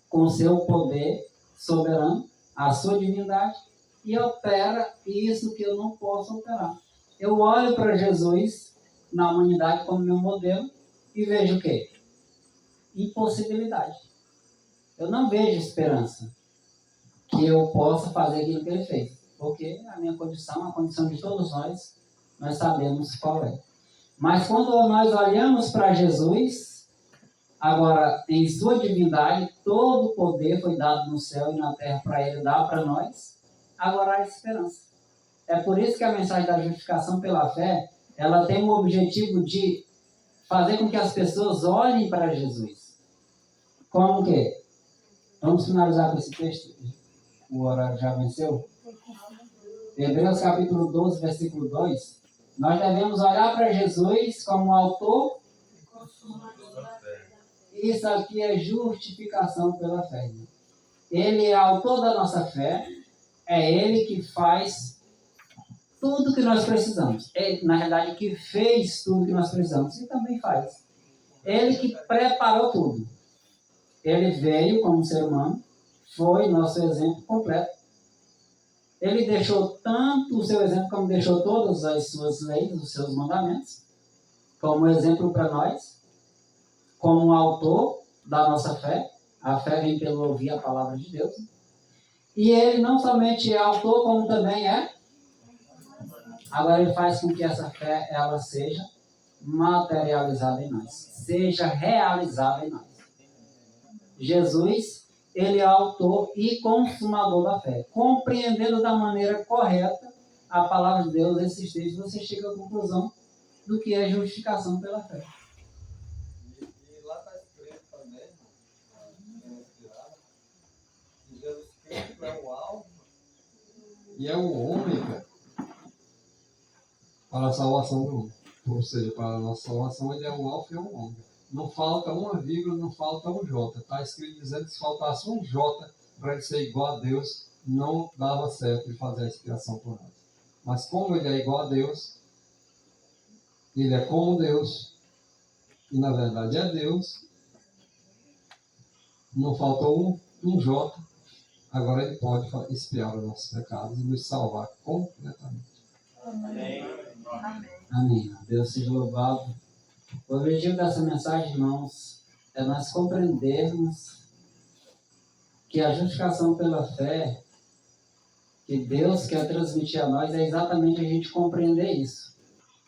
com seu poder soberano, a sua divindade, e opera isso que eu não posso operar. Eu olho para Jesus na humanidade como meu modelo e vejo o quê? Impossibilidade. Eu não vejo esperança que eu possa fazer aquilo que ele fez. Porque a minha condição, a condição de todos nós sabemos qual é. Mas quando nós olhamos para Jesus, agora em sua divindade, todo o poder foi dado no céu e na terra para ele dar para nós, agora há esperança. É por isso que a mensagem da justificação pela fé, ela tem o objetivo de fazer com que as pessoas olhem para Jesus. Como que? Vamos finalizar com esse texto? O horário já venceu? Hebreus capítulo 12, versículo 2. Nós devemos olhar para Jesus como autor. Isso aqui é justificação pela fé. Ele é autor da nossa fé. É Ele que faz tudo que nós precisamos. Ele, na verdade, que fez tudo que nós precisamos. E também faz. Ele que preparou tudo. Ele veio como ser humano. Foi nosso exemplo completo. Ele deixou tanto o seu exemplo como deixou todas as suas leis, os seus mandamentos, como exemplo para nós, como autor da nossa fé. A fé vem pelo ouvir a palavra de Deus. E ele não somente é autor, como também é. Agora ele faz com que essa fé ela seja materializada em nós, seja realizada em nós. Jesus, ele é autor e consumador da fé. Compreendendo da maneira correta a palavra de Deus, esses textos, você chega à conclusão do que é justificação pela fé. E lá está escrito também, que Jesus Cristo é o alfa E é o ômega. A para a salvação do mundo. Ou seja, para a nossa salvação, ele é um alfa e um ômega. Não falta uma vírgula, não falta um J. Está escrito dizendo que se faltasse um J para ele ser igual a Deus, não dava certo ele fazer a expiação por nós. Mas como ele é igual a Deus, ele é como Deus, e na verdade é Deus, não faltou um J, agora ele pode expiar os nossos pecados e nos salvar completamente. Amém. Amém. Deus seja louvado. O objetivo dessa mensagem, irmãos, é nós compreendermos que a justificação pela fé que Deus quer transmitir a nós é exatamente a gente compreender isso.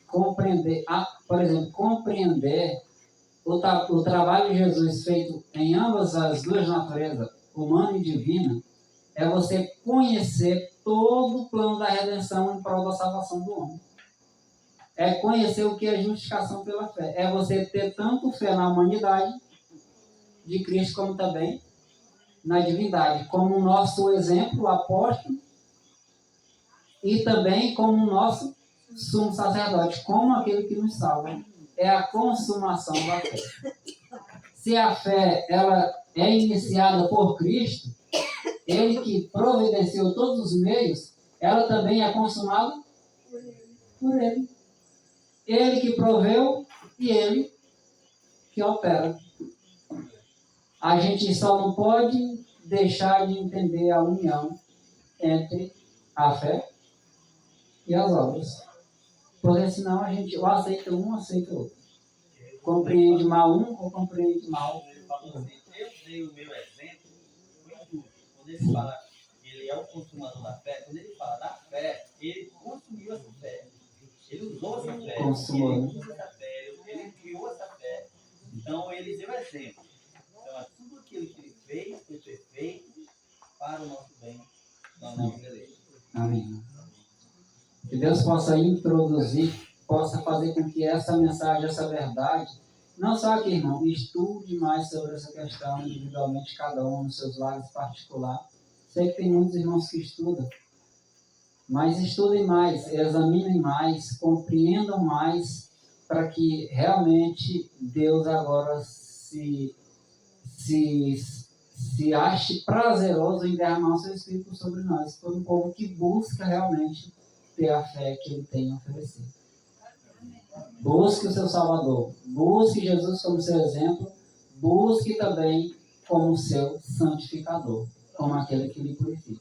Compreender, por exemplo, compreender o trabalho de Jesus feito em ambas as duas naturezas, humana e divina, é você conhecer todo o plano da redenção em prol da salvação do homem. É conhecer o que é justificação pela fé. É você ter tanto fé na humanidade de Cristo, como também na divindade, como o nosso exemplo, o apóstolo, e também como o nosso sumo sacerdote, como aquele que nos salva. É a consumação da fé. Se a fé ela é iniciada por Cristo, ele que providenciou todos os meios, ela também é consumada por ele. Ele que proveu e ele que opera. A gente só não pode deixar de entender a união entre a fé e as obras. Porque senão a gente ou aceita um ou aceita o outro. Compreende mal um ou compreende mal. Ele falou assim, eu dei o meu exemplo, foi tudo. Quando ele fala que ele é o consumador da fé, quando ele fala da fé, ele consumiu essa fé. Ele usou essa fé. Consumou. Ele usa essa fé, ele criou essa fé. Então ele deu exemplo. Então tudo aquilo que ele fez foi perfeito para o nosso bem, na nossa beleza. Amém. Que Deus possa introduzir, possa fazer com que essa mensagem, essa verdade, não só aqui, irmão, estude mais sobre essa questão individualmente, cada um nos seus lares particulares. Sei que tem muitos irmãos que estudam, mas estudem mais, examinem mais, compreendam mais, para que realmente Deus agora se ache prazeroso em derramar o seu Espírito sobre nós, por um povo que busca realmente ter a fé que ele tem a oferecer. Busque o seu Salvador, busque Jesus como seu exemplo, busque também como seu santificador, como aquele que lhe purifica.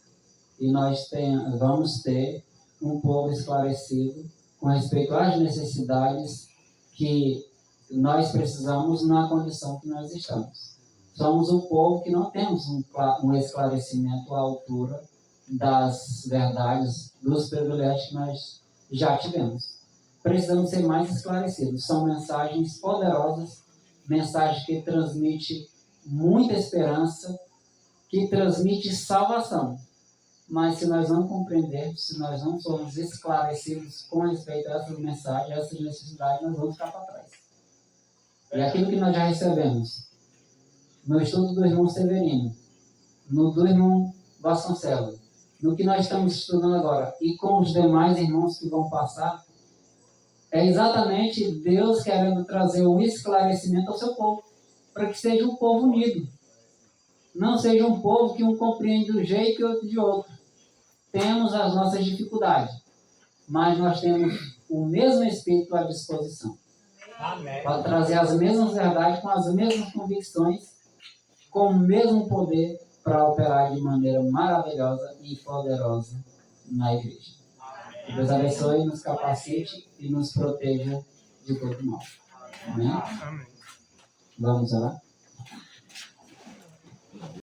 E nós vamos ter um povo esclarecido com respeito às necessidades que nós precisamos na condição que nós estamos. Somos um povo que não temos um esclarecimento à altura das verdades, dos privilégios que nós já tivemos. Precisamos ser mais esclarecidos. São mensagens poderosas, mensagens que transmitem muita esperança, que transmitem salvação. Mas se nós não compreendermos, se nós não formos esclarecidos com respeito a essas mensagens, a essas necessidades, nós vamos ficar para trás. E aquilo que nós já recebemos, no estudo do irmão Severino, no do irmão Vasconcelos, no que nós estamos estudando agora, e com os demais irmãos que vão passar, é exatamente Deus querendo trazer um esclarecimento ao seu povo, para que seja um povo unido. Não seja um povo que um compreende de um jeito e outro de outro. Temos as nossas dificuldades, mas nós temos o mesmo Espírito à disposição. Amém. Para trazer as mesmas verdades, com as mesmas convicções, com o mesmo poder para operar de maneira maravilhosa e poderosa na igreja. Que Deus abençoe, nos capacite e nos proteja de todo mal. Amém? Amém. Vamos orar?